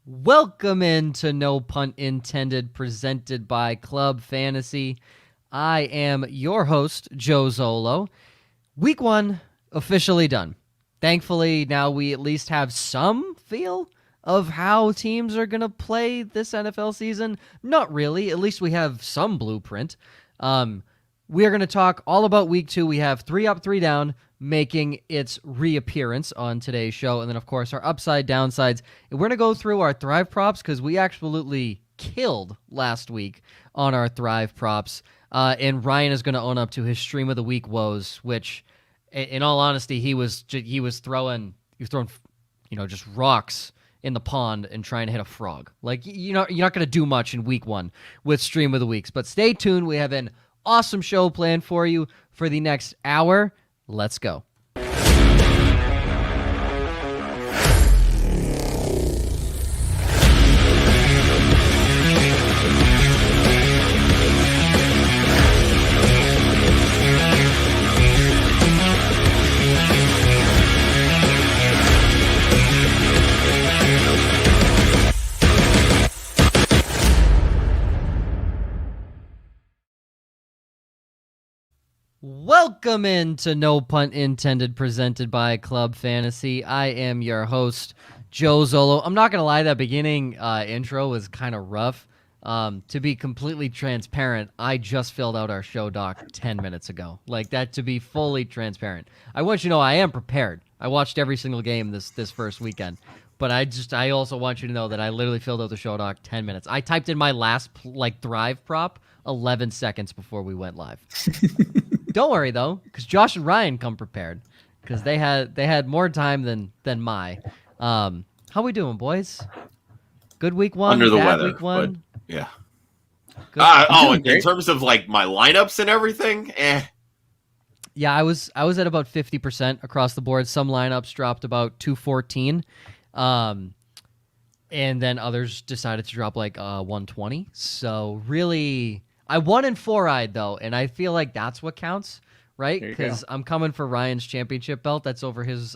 Welcome into No Punt Intended, presented by Club Fantasy. I am your host, Joe Zollo. Week 1 officially done. Thankfully, now we at least have some feel of how teams are going to play this NFL season. Not really. At least we have some blueprint. We are going to talk all about Week 2. We have 3 up, 3 down, making its reappearance on today's show. And then, of course, our upside downsides. And we're going to go through our Thrive props because we absolutely killed last week on our Thrive props. And Ryan is going to own up to his stream of the week woes, which, in all honesty, he was throwing just rocks in the pond and trying to hit a frog. Like, you're not going to do much in week 1 with stream of the weeks. But stay tuned. We have an awesome show planned for you for the next hour. Let's go. Welcome into No Punt Intended, presented by Club Fantasy. I am your host, Joe Zollo. I'm not going to lie, that beginning intro was kind of rough. To be completely transparent, I just filled out our show doc 10 minutes ago. Like that, to be fully transparent. I want you to know I am prepared. I watched every single game this first weekend. But I also want you to know that I literally filled out the show doc 10 minutes. I typed in my last Thrive prop 11 seconds before we went live. Don't worry though, because Josh and Ryan come prepared, because they had more time than my. How we doing, boys? Good week 1. Under the bad weather. Week 1. Yeah. Good. In terms of like my lineups and everything, Yeah, I was at about 50% across the board. Some lineups dropped about 214, and then others decided to drop like 120. So really, I won in 4-eyed though, and I feel like that's what counts, right? Because I'm coming for Ryan's championship belt. That's over his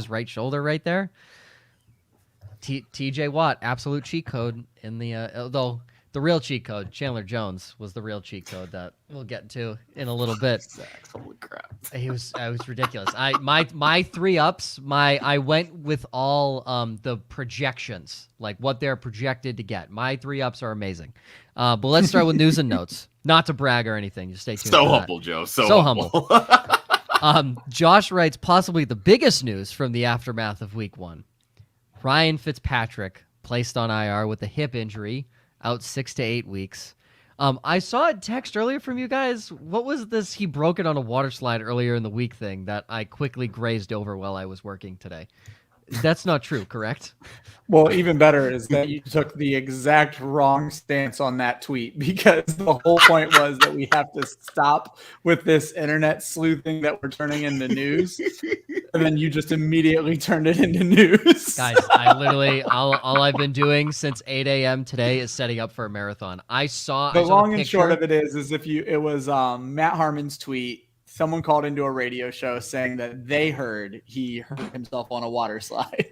right shoulder right there. TJ Watt, absolute cheat code in the though the real cheat code, Chandler Jones was the real cheat code that we'll get to in a little bit. holy crap! I was ridiculous. My 3 ups. I went with all the projections, like what they're projected to get. My 3 ups are amazing. But let's start with news and notes. Not to brag or anything. Just stay tuned. So humble, Joe. So humble. Josh writes, possibly the biggest news from the aftermath of Week 1. Ryan Fitzpatrick placed on IR with a hip injury, out 6 to 8 weeks. I saw a text earlier from you guys. What was this? He broke it on a water slide earlier in the week thing that I quickly grazed over while I was working today. That's not true, correct? Well, even better is that you took the exact wrong stance on that tweet, because the whole point was that we have to stop with this internet sleuthing that we're turning into news. And then you just immediately turned it into news. Guys, I literally, all I've been doing since 8 a.m. today is setting up for a marathon. I saw The long and short of it is it was Matt Harmon's tweet. Someone called into a radio show saying that they heard he hurt himself on a water slide.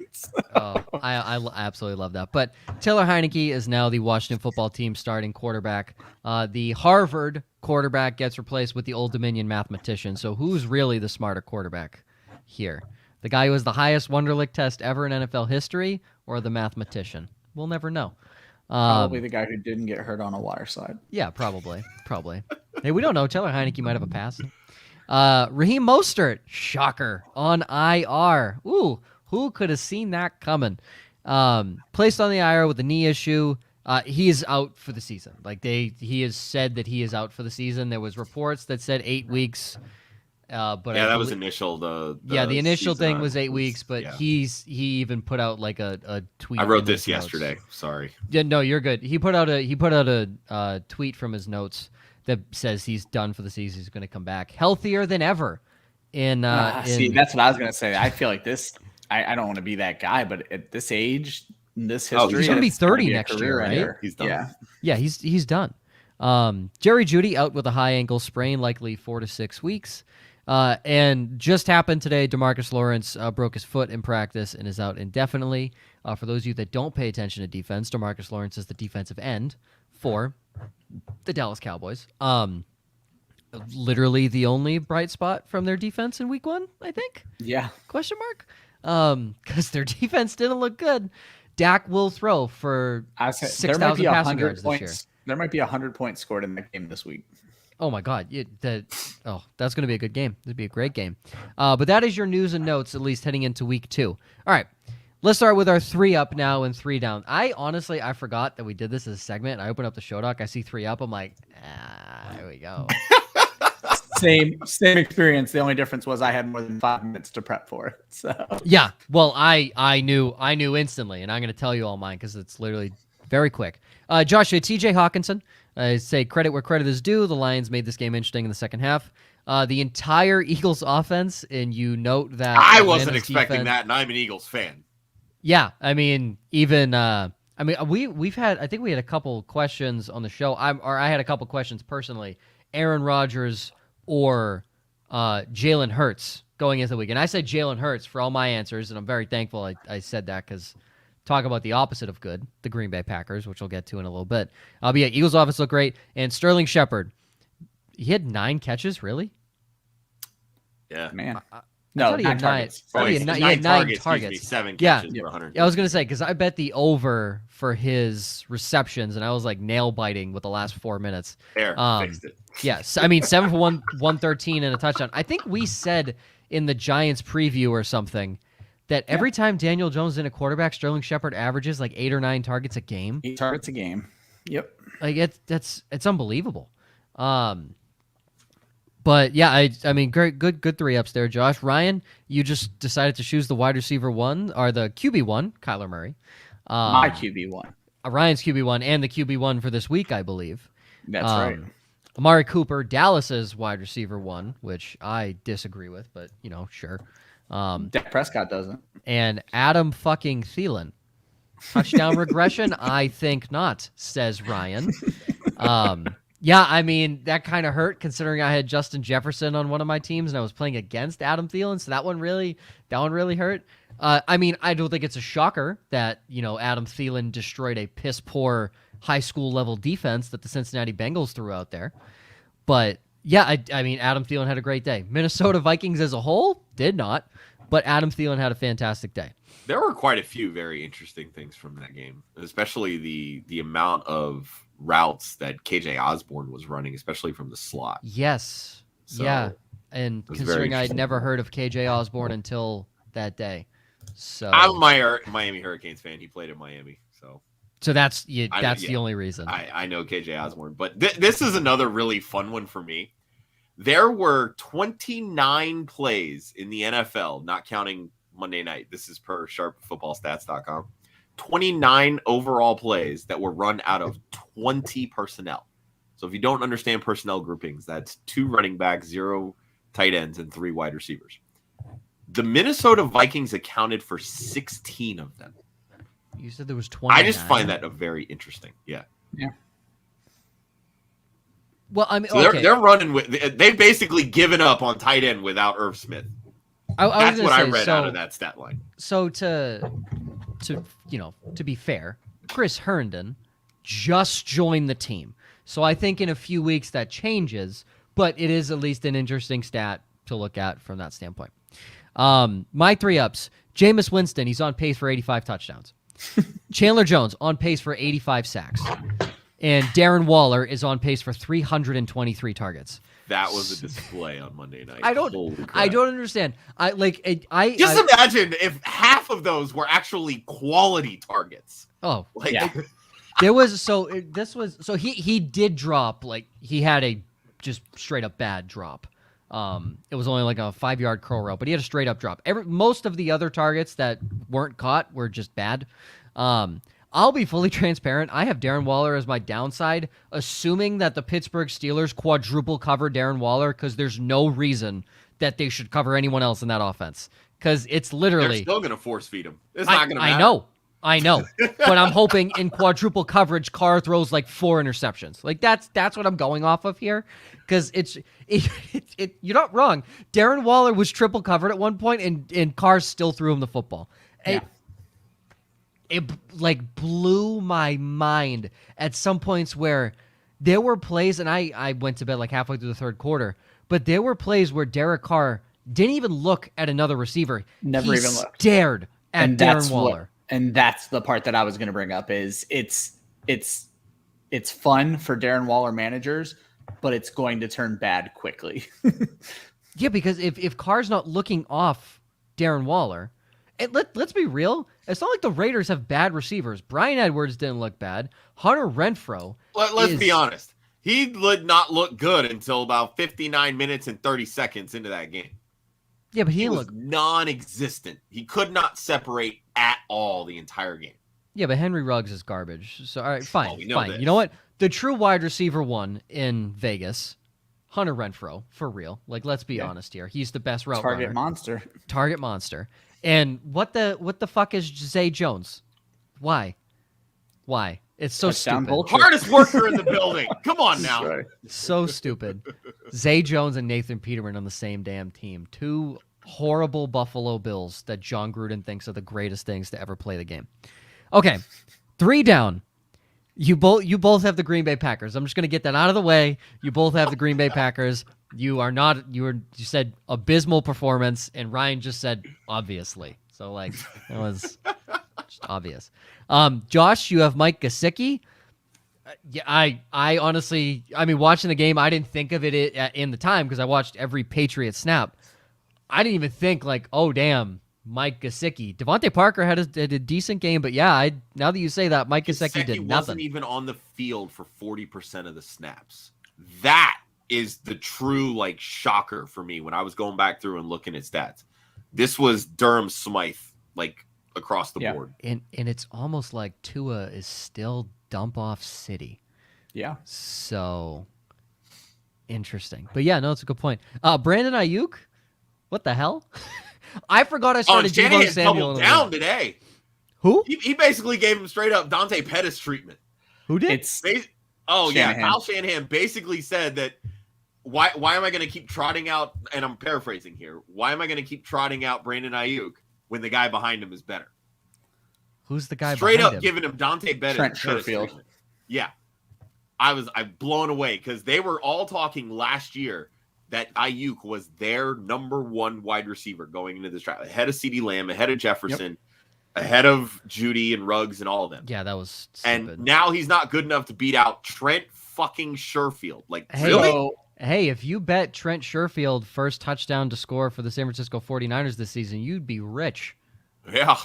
Oh, I absolutely love that. But Taylor Heineke is now the Washington football team starting quarterback. The Harvard quarterback gets replaced with the Old Dominion mathematician. So who's really the smarter quarterback here? The guy who has the highest Wonderlic test ever in NFL history, or the mathematician? We'll never know. Probably the guy who didn't get hurt on a water slide. Yeah, probably. Hey, we don't know. Taylor Heineke might have a pass. Raheem Mostert, shocker, on IR. Ooh, who could have seen that coming? Placed on the IR with a knee issue. He is out for the season. He has said that he is out for the season. There was reports that said 8 weeks. But that was initial. The initial thing was 8 weeks, but yeah. he even put out like a tweet. I wrote this yesterday. Sorry. Yeah, no, you're good. He put out a tweet from his notes that says he's done for the season. He's going to come back healthier than ever. See, that's what I was going to say. I feel like this. I don't want to be that guy, but at this age, in this history, he's going to be 30 next year, right? He's done. Yeah, he's done. Jerry Jeudy out with a high ankle sprain, likely 4 to 6 weeks. And just happened today, Demarcus Lawrence broke his foot in practice and is out indefinitely. For those of you that don't pay attention to defense, Demarcus Lawrence is the defensive end for the Dallas Cowboys. Literally the only bright spot from their defense in week 1, I think. Yeah. Question mark? Because their defense didn't look good. Dak will throw for 6,000 passing yards this year. There might be 100 points scored in that game this week. Oh my God! That's going to be a good game. It'd be a great game. But that is your news and notes, at least heading into week 2. All right, let's start with our 3 up now and 3 down. I forgot that we did this as a segment. I open up the show doc. I see 3 up. I'm like, here we go. Same experience. The only difference was I had more than 5 minutes to prep for it. So yeah, well, I knew instantly, and I'm going to tell you all mine because it's literally very quick. Joshua, T.J. Hawkinson. Say credit where credit is due. The Lions made this game interesting in the second half. The entire Eagles offense, and you note that I wasn't expecting that, and I'm an Eagles fan. Yeah, I mean, even we've had, I think we had a couple questions on the show. I had a couple questions personally. Aaron Rodgers or Jalen Hurts going into the week, and I said Jalen Hurts for all my answers, and I'm very thankful I said that because. Talk about the opposite of good, the Green Bay Packers, which we'll get to in a little bit. But yeah, Eagles offense looked great. And Sterling Shepard, he had 9 catches, really? Yeah. Man. No, he had 9 targets. He had 9 targets. 7 catches for 100. Yeah, I was going to say, because I bet the over for his receptions, and I was like nail biting with the last 4 minutes. Fixed it. Yes, I mean, 7 for 113 and a touchdown. I think we said in the Giants preview or something, that every time Daniel Jones is in a quarterback, Sterling Shepard averages like 8 or 9 targets a game. 8 targets a game. Yep. Like it's unbelievable. But yeah, I mean, good 3 ups there, Josh. Ryan, you just decided to choose the wide receiver 1 or the QB 1, Kyler Murray. My QB 1. Ryan's QB 1 and the QB 1 for this week, I believe. That's right. Amari Cooper, Dallas's wide receiver 1, which I disagree with, but sure. Dak Prescott doesn't. And Adam fucking Thielen. Touchdown regression? I think not, says Ryan. Yeah, I mean, that kind of hurt considering I had Justin Jefferson on one of my teams and I was playing against Adam Thielen, so that one really hurt. I mean, I don't think it's a shocker that, Adam Thielen destroyed a piss-poor high school level defense that the Cincinnati Bengals threw out there. But yeah, I mean, Adam Thielen had a great day. Minnesota Vikings as a whole did not, but Adam Thielen had a fantastic day. There were quite a few very interesting things from that game, especially the amount of routes that KJ Osborne was running, especially from the slot. Yes. So, yeah. And considering I'd never heard of KJ Osborne until that day. So I'm a Miami Hurricanes fan. He played in Miami, so that's the only reason. I know KJ Osborne, but this is another really fun one for me. There were 29 plays in the NFL, not counting Monday night. This is per sharpfootballstats.com. 29 overall plays that were run out of 20 personnel. So if you don't understand personnel groupings, that's 2 running backs, 0 tight ends, and 3 wide receivers. The Minnesota Vikings accounted for 16 of them. You said there was 20. I just find that very interesting. Yeah. Yeah. Well, I mean, so they're running with. They've basically given up on tight end without Irv Smith. That's what I read out of that stat line. So to be fair, Chris Herndon just joined the team. So I think in a few weeks that changes, but it is at least an interesting stat to look at from that standpoint. My 3 ups: Jameis Winston, he's on pace for 85 touchdowns. Chandler Jones on pace for 85 sacks. And Darren Waller is on pace for 323 targets. That was a display on Monday night. I don't understand. Just imagine if half of those were actually quality targets. Oh, yeah. He did drop, he had a just straight up bad drop. It was only like a 5-yard curl route, but he had a straight up drop. Most of the other targets that weren't caught were just bad. I'll be fully transparent. I have Darren Waller as my downside, assuming that the Pittsburgh Steelers quadruple cover Darren Waller because there's no reason that they should cover anyone else in that offense. Because it's literally... They're still going to force feed him. It's not going to matter. I know. I know, but I'm hoping in quadruple coverage, Carr throws like 4 interceptions. Like that's what I'm going off of here, because you're not wrong. Darren Waller was triple covered at one point, and Carr still threw him the football. Yeah. It like blew my mind at some points where there were plays, and I went to bed like halfway through the third quarter, but there were plays where Derek Carr didn't even look at another receiver. Never even looked. Stared at Darren Waller. And that's the part that I was going to bring up is it's fun for Darren Waller managers, but it's going to turn bad quickly. Yeah, because if Carr's not looking off Darren Waller, let's be real, it's not like the Raiders have bad receivers. Bryan Edwards didn't look bad. Hunter Renfrow. Let's be honest. He did not look good until about 59 minutes and 30 seconds into that game. Yeah, but he was non-existent. He could not separate at all the entire game. Yeah, but Henry Ruggs is garbage. So, all right, fine. Fine. This. You know what? The true wide receiver one in Vegas, Hunter Renfrow, for real. Like, let's be honest here. He's the best route Target runner. monster. Target monster. And what the fuck is Zay Jones? Why? It's so Touchdown stupid. vulture. Hardest worker in the building. Come on now. Right. So stupid. Zay Jones and Nathan Peterman on the same damn team. 2 horrible Buffalo Bills that John Gruden thinks are the greatest things to ever play the game. Okay, 3 down. You both have the Green Bay Packers. I'm just going to get that out of the way. You both have the Green Bay Packers. You said abysmal performance, and Ryan just said obviously. So like it was just obvious. Josh, you have Mike Gesicki. Yeah, I honestly, watching the game, I didn't think of it in the time because I watched every Patriot snap. I didn't even think like, oh damn, Mike Gesicki. Devontae Parker had a decent game, but yeah, now that you say that, Mike Gesicki did nothing. Wasn't even on the field for 40% of the snaps. That is the true like shocker for me when I was going back through and looking at stats. This was Durham Smythe like across the board. And it's almost like Tua is still dump off city. Yeah. So interesting. But yeah, no, it's a good point. Brandon Ayuk, what the hell? I forgot I started Deebo Samuel down today. Who? He basically gave him straight up Dante Pettis treatment. Who did? Kyle Shanahan basically said that why am I going to keep trotting out, and I'm paraphrasing here, why am I going to keep trotting out Brandon Ayuk when the guy behind him is better? Who's the guy straight behind up him? giving him Dante Pettis treatment. Yeah. I'm blown away because they were all talking last year that Ayuk was their number 1 wide receiver going into this draft, ahead of CeeDee Lamb, ahead of Jefferson, ahead of Judy and Ruggs and all of them. Yeah, that was stupid. And now he's not good enough to beat out Trent fucking Sherfield. Like, hey, really? Hey, if you bet Trent Sherfield first touchdown to score for the San Francisco 49ers this season, you'd be rich. Yeah.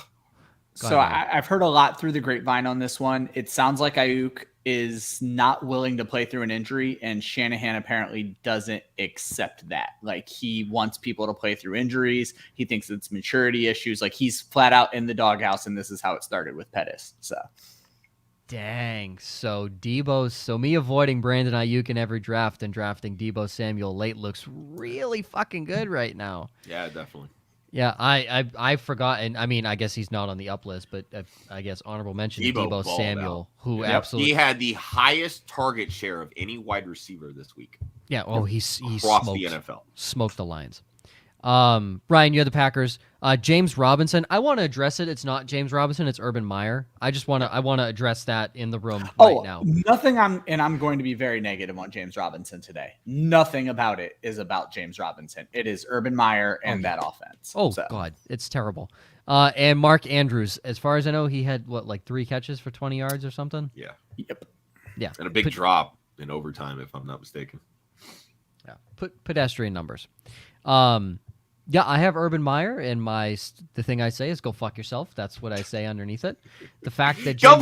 So I've heard a lot through the grapevine on this one. It sounds like Ayuk is not willing to play through an injury, and Shanahan apparently doesn't accept that. Like, he wants people to play through injuries. He thinks it's maturity issues. Like, he's flat out in the doghouse, and this is how it started with Pettis. So, dang. So me avoiding Brandon Ayuk in every draft and drafting Deebo Samuel late looks really fucking good right now. Yeah, definitely. Yeah, I forgot, and I guess he's not on the up list, but I guess honorable mention Deebo Samuel, who absolutely... He had the highest target share of any wide receiver this week. Yeah, he across the NFL. Smoked the Lions. Ryan, you have the Packers. James Robinson. I want to address it. It's not James Robinson. It's Urban Meyer. I want to address that in the room right now. I'm going to be very negative on James Robinson today. Nothing about it is about James Robinson. It is Urban Meyer and that offense. God, it's terrible. And Mark Andrews. As far as I know, he had 3 catches for 20 yards or something. Yeah. Yep. Yeah. And a big drop in overtime, if I'm not mistaken. Yeah. Pedestrian numbers. Yeah, I have Urban Meyer, and the thing I say is go fuck yourself. That's what I say underneath it. The fact that go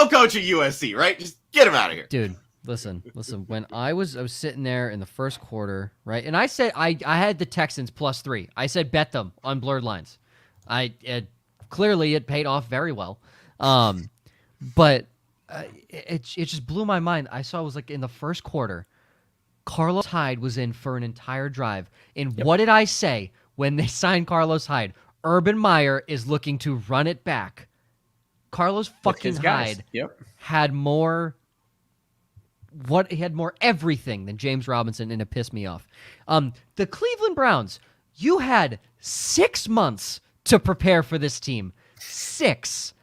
coach at USC, right? Just get him out of here, dude. Listen. When I was sitting there in the first quarter, right, and I said I had the Texans +3. I said bet them on blurred lines. Clearly it paid off very well, but it just blew my mind. I saw it was like in the first quarter. Carlos Hyde was in for an entire drive. And what did I say when they signed Carlos Hyde? Urban Meyer is looking to run it back. Carlos fucking Hyde had more everything than James Robinson, and it pissed me off. The Cleveland Browns, you had 6 months to prepare for this team. 6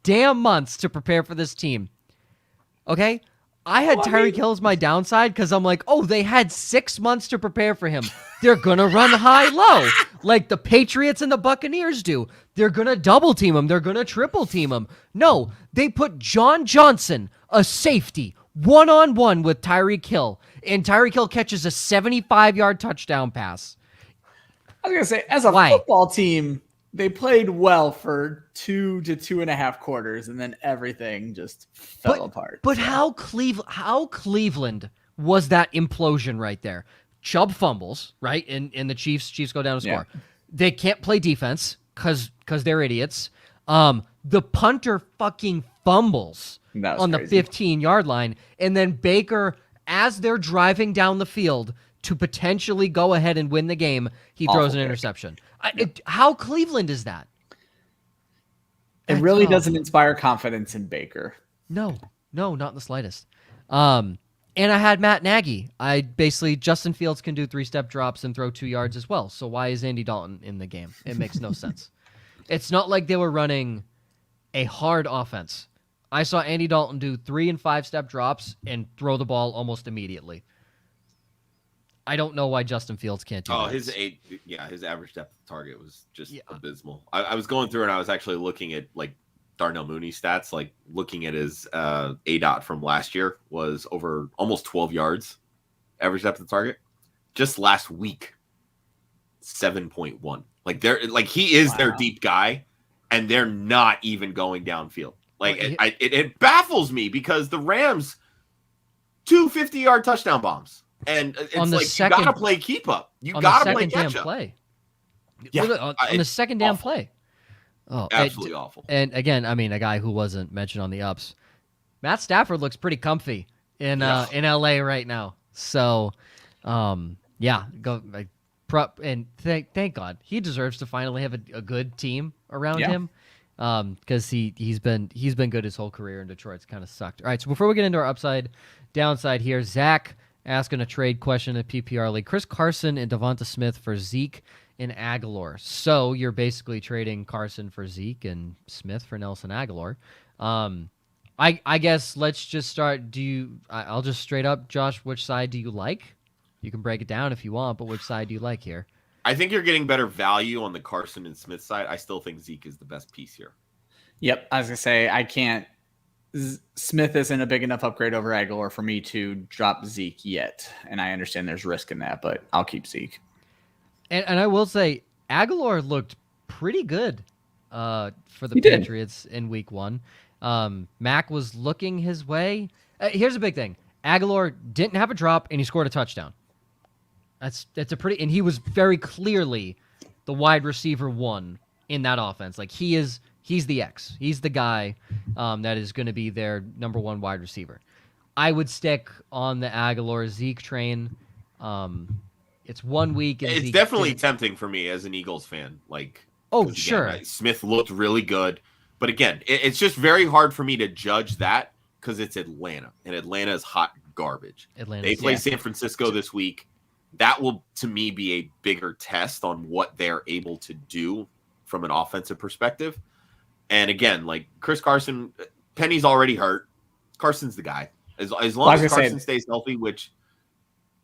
damn months to prepare for this team. Okay? I had Tyreek Hill as my downside because I'm like, oh, they had 6 months to prepare for him. They're going to run high-low like the Patriots and the Buccaneers do. They're going to double team him. They're going to triple team him. No, they put John Johnson, a safety, one-on-one with Tyreek Hill, and Tyreek Hill catches a 75-yard touchdown pass. I was going to say, as a football team, they played well for 2 to 2.5 quarters, and then everything just fell apart. But how Cleveland was that implosion right there? Chubb fumbles, right? And the Chiefs go down to score. Yeah. They can't play defense because they're idiots. The punter fucking fumbles on the 15-yard line, and then Baker, as they're driving down the field to potentially go ahead and win the game, he throws an interception. How Cleveland is that? It really doesn't inspire confidence in Baker. No, not in the slightest. And I had Matt Nagy. Justin Fields can do 3-step drops and throw 2 yards as well. So why is Andy Dalton in the game? It makes no sense. It's not like they were running a hard offense. I saw Andy Dalton do 3 and 5-step drops and throw the ball almost immediately. I don't know why Justin Fields can't do that. His average depth target was just abysmal. I was going through and I was actually looking at like Darnell Mooney's stats, like looking at his ADOT from last year was over almost 12 yards average depth of target. Just last week, 7.1. He is their deep guy, and they're not even going downfield. It baffles me because the Rams 2 50-yard touchdown bombs. And it's you gotta play keep up. You gotta play catch up. Play. Yeah, on the second damn play. Oh, absolutely awful. And again, I mean, a guy who wasn't mentioned on the ups. Matt Stafford looks pretty comfy in LA right now. So, thank God he deserves to finally have a good team around him. Because he's been good his whole career in Detroit. It's kind of sucked. All right, so before we get into our downside here, Zach asking a trade question at PPR League. Chris Carson and Devonta Smith for Zeke and Aguilar. So you're basically trading Carson for Zeke and Smith for Nelson Aguilar. I guess let's just start. I'll just straight up, Josh, which side do you like? You can break it down if you want, but which side do you like here? I think you're getting better value on the Carson and Smith side. I still think Zeke is the best piece here. Yep. I was going to say, I can't. Smith isn't a big enough upgrade over Aguilar for me to drop Zeke yet. And I understand there's risk in that, but I'll keep Zeke. And I will say, Aguilar looked pretty good for the Patriots in week 1. Mac was looking his way. Here's a big thing. Aguilar didn't have a drop, and he scored a touchdown. That's a pretty, and he was very clearly the wide receiver 1 in that offense. Like he's the X. He's the guy that is going to be their number 1 wide receiver. I would stick on the Aguilar Zeke train. It's 1 week. And it's Zeke definitely tempting for me as an Eagles fan. Sure. Smith looked really good, but again, it's just very hard for me to judge that because it's Atlanta, and Atlanta is hot garbage. They play San Francisco this week. That will, to me, be a bigger test on what they're able to do from an offensive perspective. And again, like Chris Carson, Penny's already hurt. Carson's the guy. As long as Carson stays healthy, which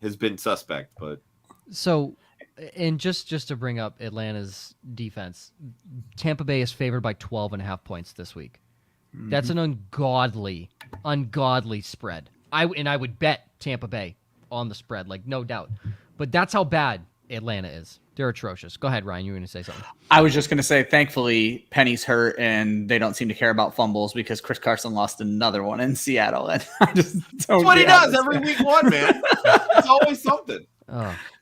has been suspect. But so, and just to bring up Atlanta's defense, Tampa Bay is favored by 12.5 points this week. Mm-hmm. That's an ungodly spread. I would bet Tampa Bay on the spread, like no doubt. But that's how bad Atlanta is. They're atrocious. Go ahead, Ryan. You were going to say something. I was just going to say, thankfully, Penny's hurt, and they don't seem to care about fumbles because Chris Carson lost another one in Seattle. And I just don't. That's what he does every week 1, man. It's always something.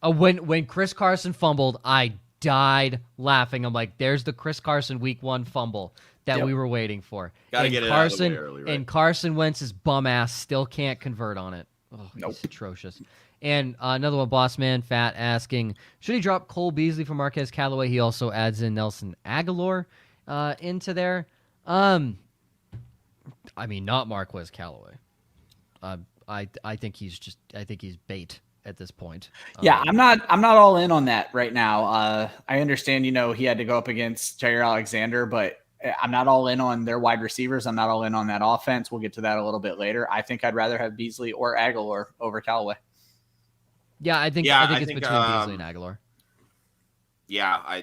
When Chris Carson fumbled, I died laughing. I'm like, there's the Chris Carson week 1 fumble that we were waiting for. Gotta get it out of the way early, right? And Carson Wentz's bum ass still can't convert on it. Oh, nope. It's atrocious. And another one, Boss Man Fat asking, should he drop Cole Beasley for Marquez Callaway? He also adds in Nelson Aguilar. into there. I mean, not Marquez Callaway. I think he's bait at this point. Yeah, I'm not all in on that right now. I understand, he had to go up against Jair Alexander, but I'm not all in on their wide receivers. I'm not all in on that offense. We'll get to that a little bit later. I think I'd rather have Beasley or Aguilar over Callaway. Yeah, I think it's between Beasley and Aguilar. Yeah,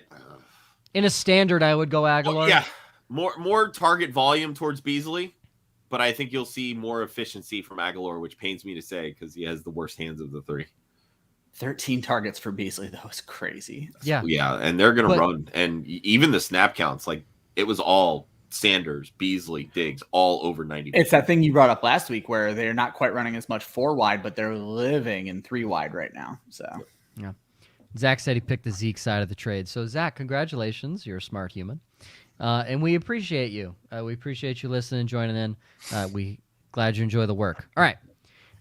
in a standard, I would go Aguilar. Well, yeah, more target volume towards Beasley, but I think you'll see more efficiency from Aguilar, which pains me to say because he has the worst hands of the three. 13 targets for Beasley, though, is crazy. Yeah, and they're going to run, and even the snap counts, like it was all Sanders, Beasley, Diggs, all over 90%. It's that thing you brought up last week where they're not quite running as much 4 wide, but they're living in 3 wide right now. So yeah. Zach said he picked the Zeke side of the trade. So, Zach, congratulations. You're a smart human. And we appreciate you. We appreciate you listening and joining in. We glad you enjoy the work. All right.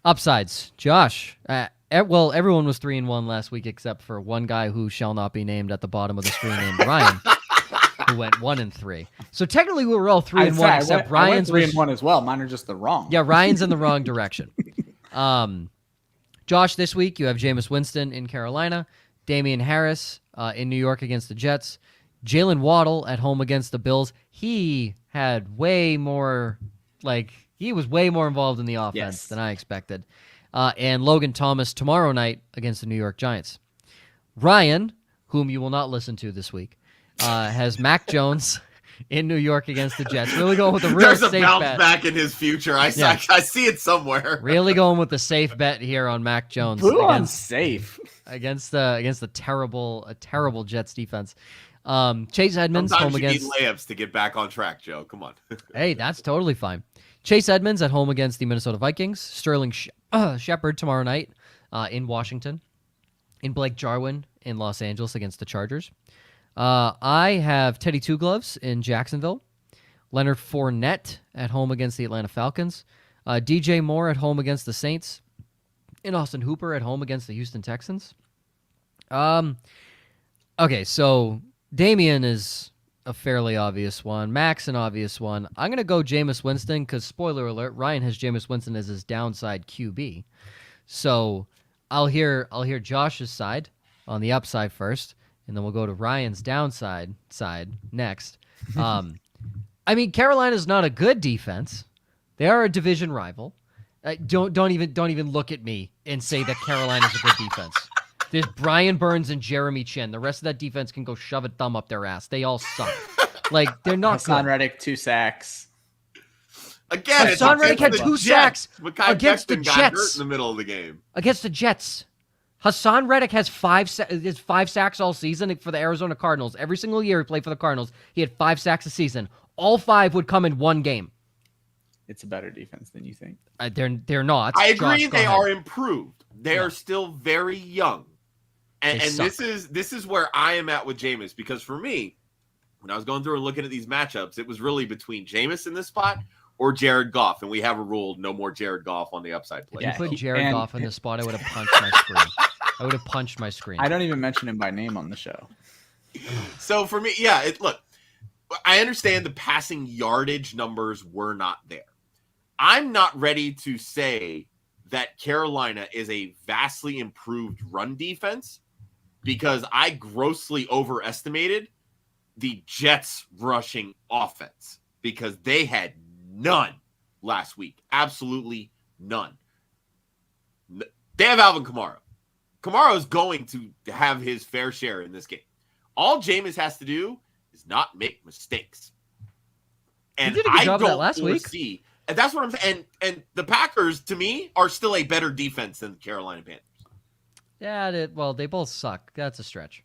Upsides. Josh. Well, everyone was 3-1 last week except for one guy who shall not be named at the bottom of the screen named Ryan, who went 1-3. So, technically, we were all 3-1 except Ryan's 3-1 as well. Mine are just the wrong. Yeah, Ryan's in the wrong direction. Josh, this week you have Jameis Winston in Carolina, Damian Harris in New York against the Jets, Jalen Waddle at home against the Bills. He had way more, he was way more involved in the offense than I expected. And Logan Thomas tomorrow night against the New York Giants. Ryan, whom you will not listen to this week, has Mac Jones in New York against the Jets. Really going with a real There's safe bet. There's a bounce back in his future. I see it somewhere. Really going with the safe bet here on Mac Jones. Safe against the terrible Jets defense. Chase Edmonds Sometimes home against need layups to get back on track, Joe. Come on. Hey, that's totally fine. Chase Edmonds at home against the Minnesota Vikings. Sterling Shepard tomorrow night in Washington. In Blake Jarwin in Los Angeles against the Chargers. I have Teddy Two Gloves in Jacksonville. Leonard Fournette at home against the Atlanta Falcons. DJ Moore at home against the Saints. And Austin Hooper at home against the Houston Texans. Okay, so Damian is a fairly obvious one. Max, an obvious one. I'm going to go Jameis Winston because, spoiler alert, Ryan has Jameis Winston as his downside QB. So I'll hear Josh's side on the upside first, and then we'll go to Ryan's downside side next. I mean, Carolina's not a good defense. They are a division rival. Don't even look at me and say that Carolina's a good defense. There's Brian Burns and Jeremy Chin. The rest of that defense can go shove a thumb up their ass. They all suck. They're not Hassan good. Reddick, 2 sacks. Again, Hassan Reddick had 2 sacks against the Got Jets. hurt in the middle of the game. Against the Jets. Hassan Reddick has 5 sacks all season for the Arizona Cardinals. Every single year he played for the Cardinals, he had 5 sacks a season. All 5 would come in one game. It's a better defense than you think. They're not. I agree. Josh, they are improved. They are still very young, and suck. this is where I am at with Jameis, because for me, when I was going through and looking at these matchups, it was really between Jameis in this spot or Jared Goff, and we have a rule: no more Jared Goff on the upside play. If you put Jared Goff in this spot, I would have punched my screen. I would have punched my screen. I don't even mention him by name on the show. So for me, look, I understand the passing yardage numbers were not there. I'm not ready to say that Carolina is a vastly improved run defense because I grossly overestimated the Jets rushing offense because they had none last week. Absolutely none. They have Alvin Kamara. Kamara is going to have his fair share in this game. All Jameis has to do is not make mistakes. And he did a good job of that last week. And that's what I'm saying. And the Packers, to me, are still a better defense than the Carolina Panthers. Yeah, they both suck. That's a stretch.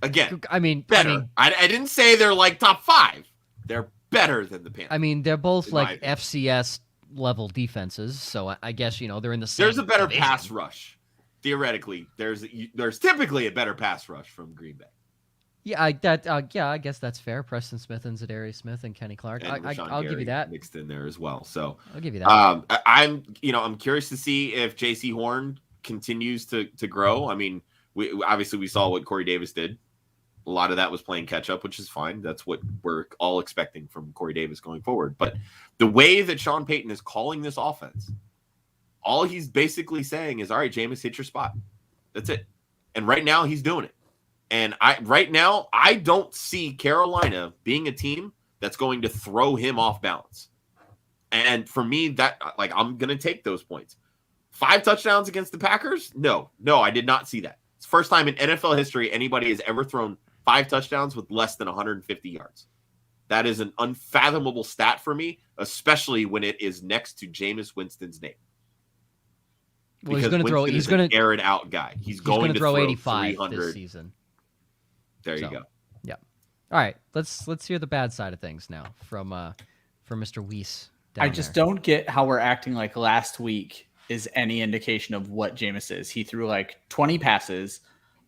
Again, I mean, better. I didn't say they're like top 5. They're better than the Panthers. I mean, they're both like FCS level defenses, so I guess they're in the same. There's a better division. pass rush. Theoretically, there's typically a better pass rush from Green Bay. Yeah, I guess that's fair. Preston Smith and Zadarius Smith and Kenny Clark. And I'll give you that. Mixed in there as well. So I'll give you that. I'm curious to see if J.C. Horn continues to grow. I mean, we saw what Corey Davis did A lot of that was playing catch up, which is fine. That's what we're all expecting from Corey Davis going forward. But the way that Sean Payton is calling this offense, all he's basically saying is, all right, Jameis, hit your spot. That's it. And right now he's doing it. And I don't see Carolina being a team that's going to throw him off balance. And for me, that I'm going to take those points. 5 touchdowns against the Packers? No, I did not see that. It's the first time in NFL history anybody has ever thrown 5 touchdowns with less than 150 yards. That is an unfathomable stat for me, especially when it is next to Jameis Winston's name. Well, he's going to throw. He's going to air it out guy. He's going to throw 85 this season. There you go. Yeah. All right. Let's hear the bad side of things now from Mr. Weisse. I just don't get how we're acting like last week is any indication of what Jameis is. He threw like 20 passes.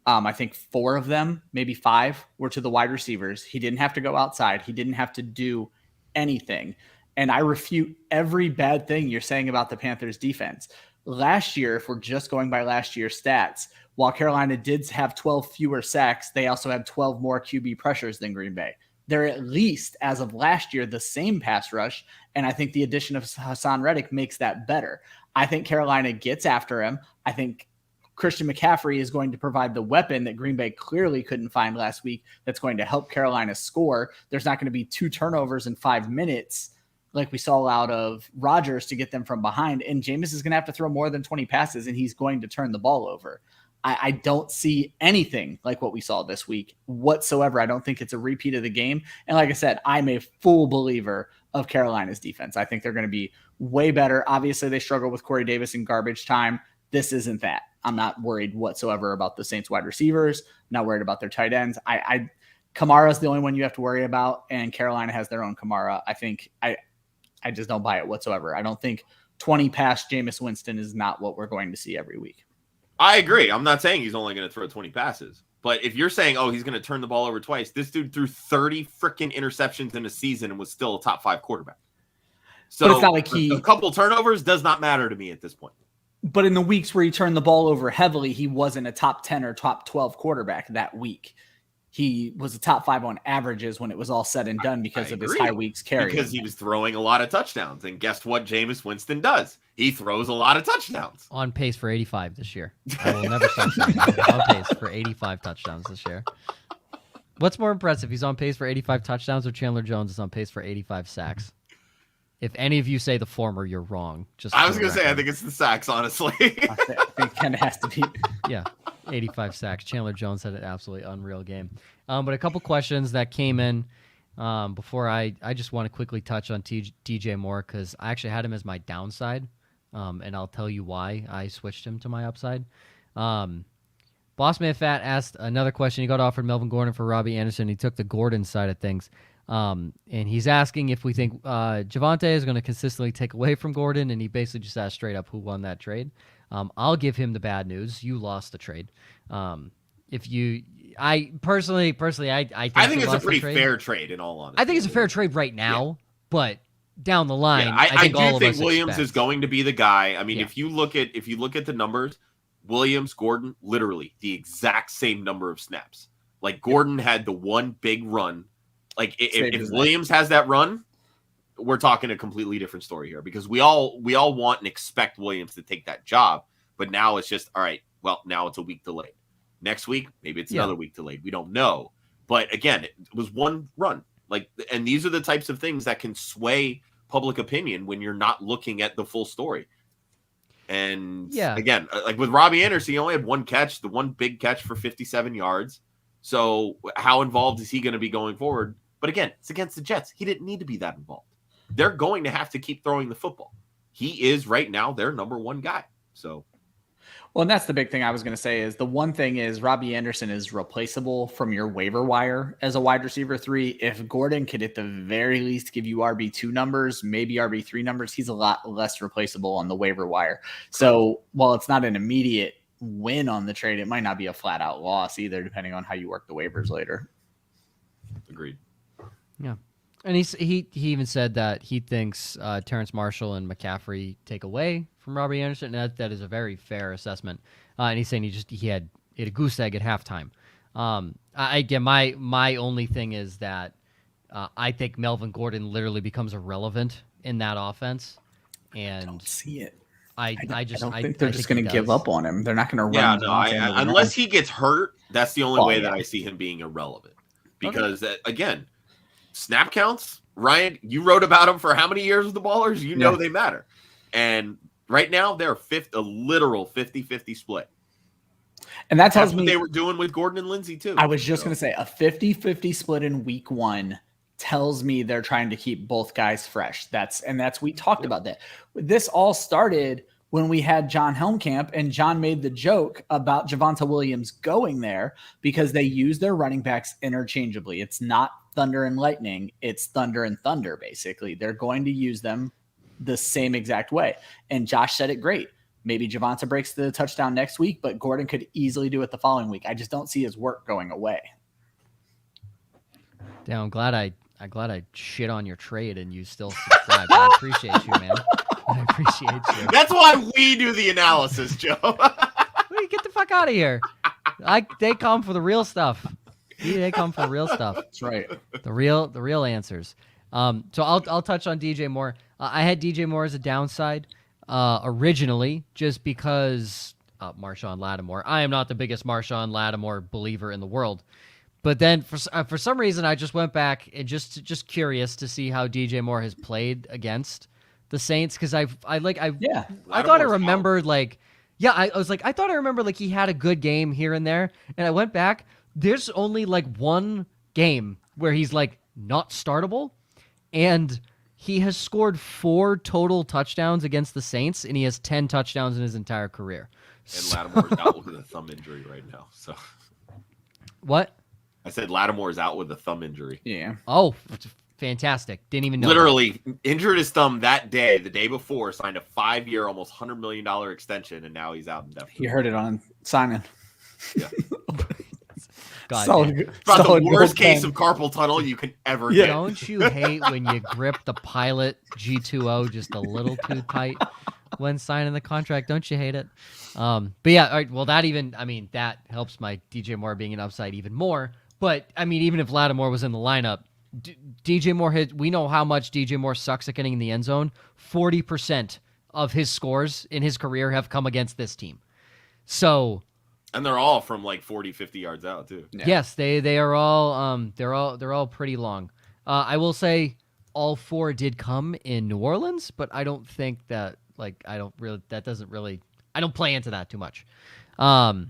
I think 4 of them, maybe 5, were to the wide receivers. He didn't have to go outside. He didn't have to do anything. And I refute every bad thing you're saying about the Panthers defense. Last year, if we're just going by last year's stats, while Carolina did have 12 fewer sacks, they also had 12 more QB pressures than Green Bay. They're at least, as of last year, the same pass rush, and I think the addition of Hassan Reddick makes that better. I think Carolina gets after him. I think Christian McCaffrey is going to provide the weapon that Green Bay clearly couldn't find last week that's going to help Carolina score. There's not going to be 2 turnovers in 5 minutes like we saw out of Rodgers to get them from behind, and Jameis is going to have to throw more than 20 passes, and he's going to turn the ball over. I don't see anything like what we saw this week whatsoever. I don't think it's a repeat of the game. And like I said, I'm a full believer of Carolina's defense. I think they're going to be way better. Obviously, they struggle with Corey Davis in garbage time. This isn't that. I'm not worried whatsoever about the Saints wide receivers. Not worried about their tight ends. Kamara's the only one you have to worry about, and Carolina has their own Kamara. I just don't buy it whatsoever. I don't think 20 past Jameis Winston is not what we're going to see every week. I agree. I'm not saying he's only going to throw 20 passes. But if you're saying, he's going to turn the ball over twice, this dude threw 30 freaking interceptions in a season and was still a top 5 quarterback. So but it's not like a couple turnovers does not matter to me at this point. But in the weeks where he turned the ball over heavily, he wasn't a top 10 or top 12 quarterback that week. He was a top 5 on averages when it was all said and done because of his high weeks carry. Because he was throwing a lot of touchdowns. And guess what Jameis Winston does? He throws a lot of touchdowns. On pace for 85 this year. I will never stop saying that. On pace for 85 touchdowns this year. What's more impressive? He's on pace for 85 touchdowns or Chandler Jones is on pace for 85 sacks? If any of you say the former, you're wrong. I was going to say, I think it's the sacks, honestly. I think it kind of has to be. Yeah, 85 sacks. Chandler Jones had an absolutely unreal game. But a couple questions that came in before I just want to quickly touch on DJ Moore because I actually had him as my downside, and I'll tell you why I switched him to my upside. Bossman Fat asked another question. He got offered Melvin Gordon for Robbie Anderson. He took the Gordon side of things. And he's asking if we think Javonte is going to consistently take away from Gordon, and he basically just asked straight up who won that trade. I'll give him the bad news. You lost the trade. I personally, I think it's a pretty fair trade in all honesty. I think it's a fair trade right now, but down the line, yeah, I think Williams is going to be the guy. I mean, if you look at the numbers, Williams, Gordon, literally the exact same number of snaps. Like Gordon had the one big run. Like if Williams has that run, we're talking a completely different story here because we all want and expect Williams to take that job, but now it's just all right. Well, now it's a week delayed. Next week, maybe it's another week delayed. We don't know. But again, it was one run. And these are the types of things that can sway public opinion when you're not looking at the full story. And again, like with Robbie Anderson, he only had one catch, the one big catch for 57 yards. So how involved is he going to be going forward? But again, it's against the Jets. He didn't need to be that involved. They're going to have to keep throwing the football. He is right now their number one guy. So, well, and that's the big thing I was going to say is the one thing is Robbie Anderson is replaceable from your waiver wire as a wide receiver 3. If Gordon could at the very least give you RB2 numbers, maybe RB3 numbers, he's a lot less replaceable on the waiver wire. So while it's not an immediate win on the trade, it might not be a flat out loss either, depending on how you work the waivers later. Agreed. Yeah. And he even said that he thinks Terrence Marshall and McCaffrey take away from Robbie Anderson. And that is a very fair assessment. And he's saying he had a goose egg at halftime. Again, my only thing is that I think Melvin Gordon literally becomes irrelevant in that offense, and I don't see it. I don't think they're just going to give up on him. They're not going to run. Yeah, no. Devontae into the Unless ground. he gets hurt, that's the only Well, way yeah. that I see him being irrelevant. Because again, snap counts. Ryan, you wrote about him for how many years with the Ballers? You know they matter. And right now they're a literal 50-50 split. And that tells That's what me they were doing with Gordon and Lindsey too. I was just going to say a 50-50 split in week 1 tells me they're trying to keep both guys fresh. That's we talked about that. This all started when we had John Helmkamp, and John made the joke about Javonte Williams going there because they use their running backs interchangeably. It's not thunder and lightning. It's thunder and thunder, basically. They're going to use them the same exact way. And Josh said it great. Maybe Javonte breaks the touchdown next week, but Gordon could easily do it the following week. I just don't see his work going away. Damn, I'm glad I shit on your trade and you still subscribe. I appreciate you, man. I appreciate you. That's why we do the analysis, Joe. Get the fuck out of here. They come for the real stuff. They come for the real stuff. That's right. The real answers. So I'll touch on DJ Moore. I had DJ Moore as a downside originally, just because Marshawn Lattimore. I am not the biggest Marshawn Lattimore believer in the world, but then for some reason I just went back and just curious to see how DJ Moore has played against the Saints, because I thought I remembered I thought I remembered he had a good game here and there, and I went back. There's only one game where he's not startable, and he has scored 4 total touchdowns against the Saints, and he has 10 touchdowns in his entire career. And Lattimore's out with a thumb injury right now. So what? I said Lattimore is out with a thumb injury. Yeah. Oh, fantastic! Didn't even know. Literally injured his thumb that day, the day before, signed a 5-year, almost $100 million extension, and now he's out indefinitely. You heard it on signing. Yeah. God, About the worst case of carpal tunnel you can ever get. Don't you hate when you grip the Pilot G2O just a little too tight when signing the contract? Don't you hate it? But yeah, all right, well, that helps my DJ Moore being an upside even more. But even if Lattimore was in the lineup, DJ Moore we know how much DJ Moore sucks at getting in the end zone. 40% of his scores in his career have come against this team. So. And they're all from 40, 50 yards out too. Yeah. Yes, they are all they're all pretty long. I will say all 4 did come in New Orleans, but I don't think that I don't play into that too much. I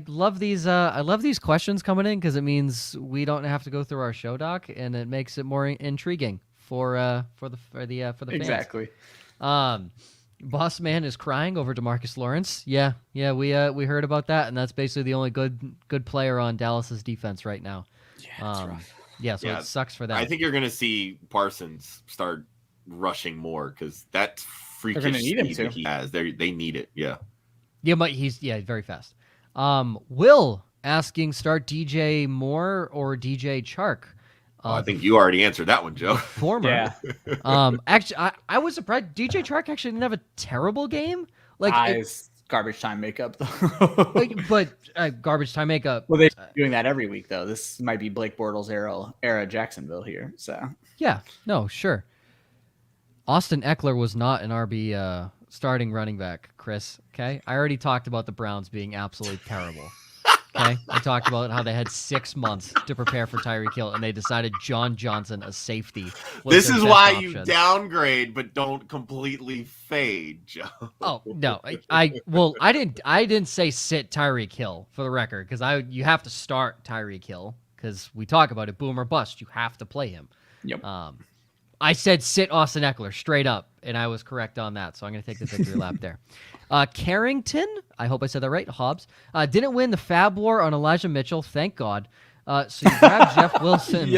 love these questions coming in, because it means we don't have to go through our show doc, and it makes it more intriguing for the fans. Exactly. Boss man is crying over Demarcus Lawrence. Yeah, we heard about that, and that's basically the only good player on Dallas's defense right now. Yeah, that's rough. Yeah, so it sucks for them. I think you're going to see Parsons start rushing more, because that's freakish speed that he has. They need it. Yeah. Yeah, but he's very fast. Will asking, start DJ Moore or DJ Chark? I think you already answered that one, Joe. Former. Yeah. Actually, I was surprised. DJ Chark actually didn't have a terrible game. Garbage time makeup, though. but garbage time makeup. Well, they're doing that every week, though. This might be Blake Bortles era Jacksonville here. So yeah, no, sure. Austin Eckler was not an RB starting running back, Chris. Okay, I already talked about the Browns being absolutely terrible. Okay, I talked about how they had 6 months to prepare for Tyreek Hill, and they decided John Johnson, a safety. This is why you downgrade, but don't completely fade, Joe. Oh no, I didn't say sit Tyreek Hill, for the record, because you have to start Tyreek Hill, because we talk about it, boom or bust. You have to play him. Yep. I said sit Austin Eckler straight up, and I was correct on that, so I'm going to take the victory lap there. Carrington, I hope I said that right, Hobbs, didn't win the Fab War on Elijah Mitchell, thank God. So you grabbed Jeff Wilson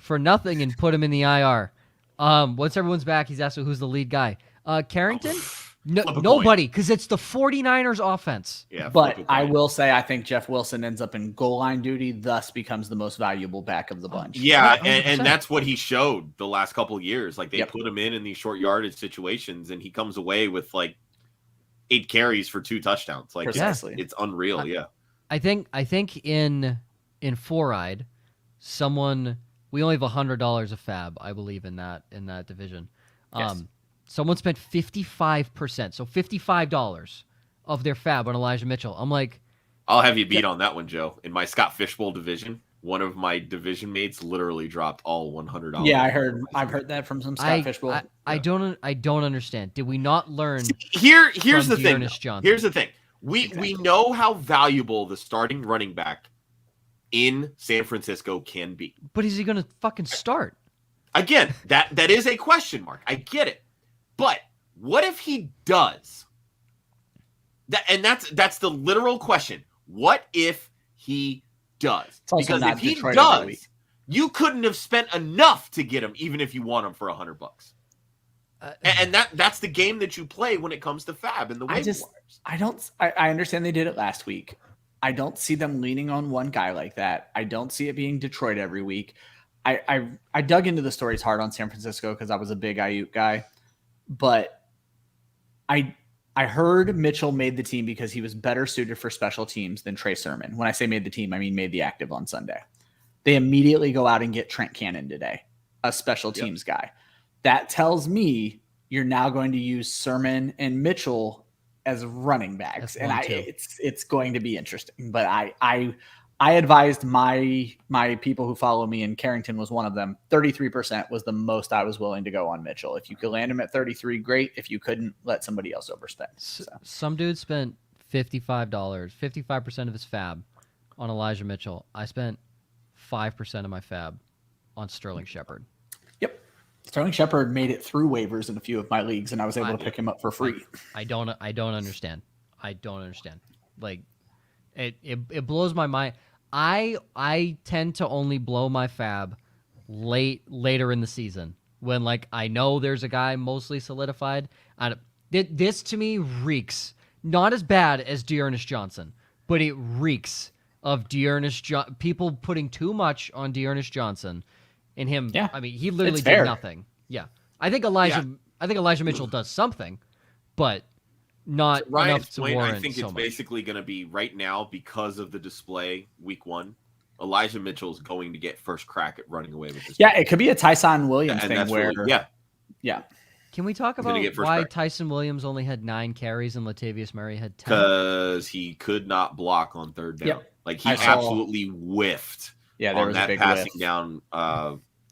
for nothing and put him in the IR. Once everyone's back, he's asking who's the lead guy. Carrington? Nobody, because it's the 49ers offense. Yeah, but I will say I think Jeff Wilson ends up in goal line duty, thus becomes the most valuable back of the bunch. Yeah, and that's what he showed the last couple of years. They put him in these short yardage situations, and he comes away with 8 carries for 2 touchdowns. Precisely. It's unreal. I think in four-eyed, we only have $100 of fab, I believe, in that division. Yes. Someone spent 55%, so $55 of their fab on Elijah Mitchell. I'm like, I'll have you beat on that one, Joe. In my Scott Fishbowl division, one of my division mates literally dropped all $100. Yeah, I've heard that from some Scott Fishbowl. I don't understand. Did we not learn? Here's from the thing. Dearness Johnson? Here's the thing. We know how valuable the starting running back in San Francisco can be. But is he going to fucking start? Again, that is a question mark. I get it. But what if he does? That's the literal question. What if he does? Because if he does, you couldn't have spent enough to get him, even if you want him for $100. And that's the game that you play when it comes to fab and the waiver wires. I understand they did it last week. I don't see them leaning on one guy like that. I don't see it being Detroit every week. I dug into the stories hard on San Francisco because I was a big Eyuk guy, but I heard Mitchell made the team because he was better suited for special teams than Trey Sermon. When I say made the team, I mean made the active on Sunday. They immediately go out and get Trent Cannon today, a special teams guy. That tells me you're now going to use Sermon and Mitchell as running backs, and it's going to be interesting. But I advised my people who follow me, and Carrington was one of them. 33% was the most I was willing to go on Mitchell. If you could land him at 33, great. If you couldn't, let somebody else overspend. So. Some dude spent $55% of his fab on Elijah Mitchell. I spent 5% of my fab on Sterling Shepard. Yep. Sterling Shepard made it through waivers in a few of my leagues, and I was able to pick him up for free. I don't understand. Like, it blows my mind. I tend to only blow my fab later in the season when, like, I know there's a guy mostly solidified. This to me reeks, not as bad as Dearness Johnson, but it reeks of people putting too much on Dearness Johnson and him. Yeah, I mean, he literally did nothing. Yeah. I think Elijah Mitchell does something, but not enough to warrant. I think it's basically going to be right now because of the display week 1. Elijah Mitchell is going to get first crack at running away with this. Yeah, it could be a Tyson Williams thing where yeah. Can we talk about why Tyson Williams only had 9 carries and Latavius Murray had 10? Because he could not block on third down. Yep. Like he absolutely whiffed on that passing down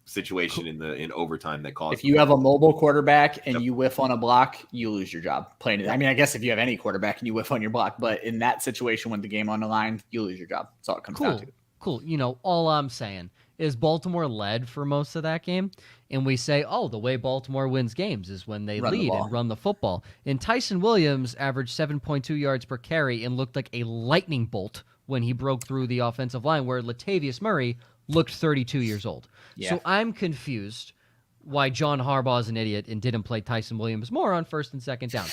situation in overtime that caused. If you have a mobile quarterback and you whiff on a block, you lose your job. I mean, I guess if you have any quarterback and you whiff on your block, but in that situation with the game on the line, you lose your job. That's all it comes down to. Cool. You know, all I'm saying is Baltimore led for most of that game, and we say, oh, the way Baltimore wins games is when they lead and run the football. And Tyson Williams averaged 7.2 yards per carry and looked like a lightning bolt when he broke through the offensive line, where Latavius Murray looked 32 years old. Yeah. So I'm confused why John Harbaugh is an idiot and didn't play Tyson Williams more on first and second down.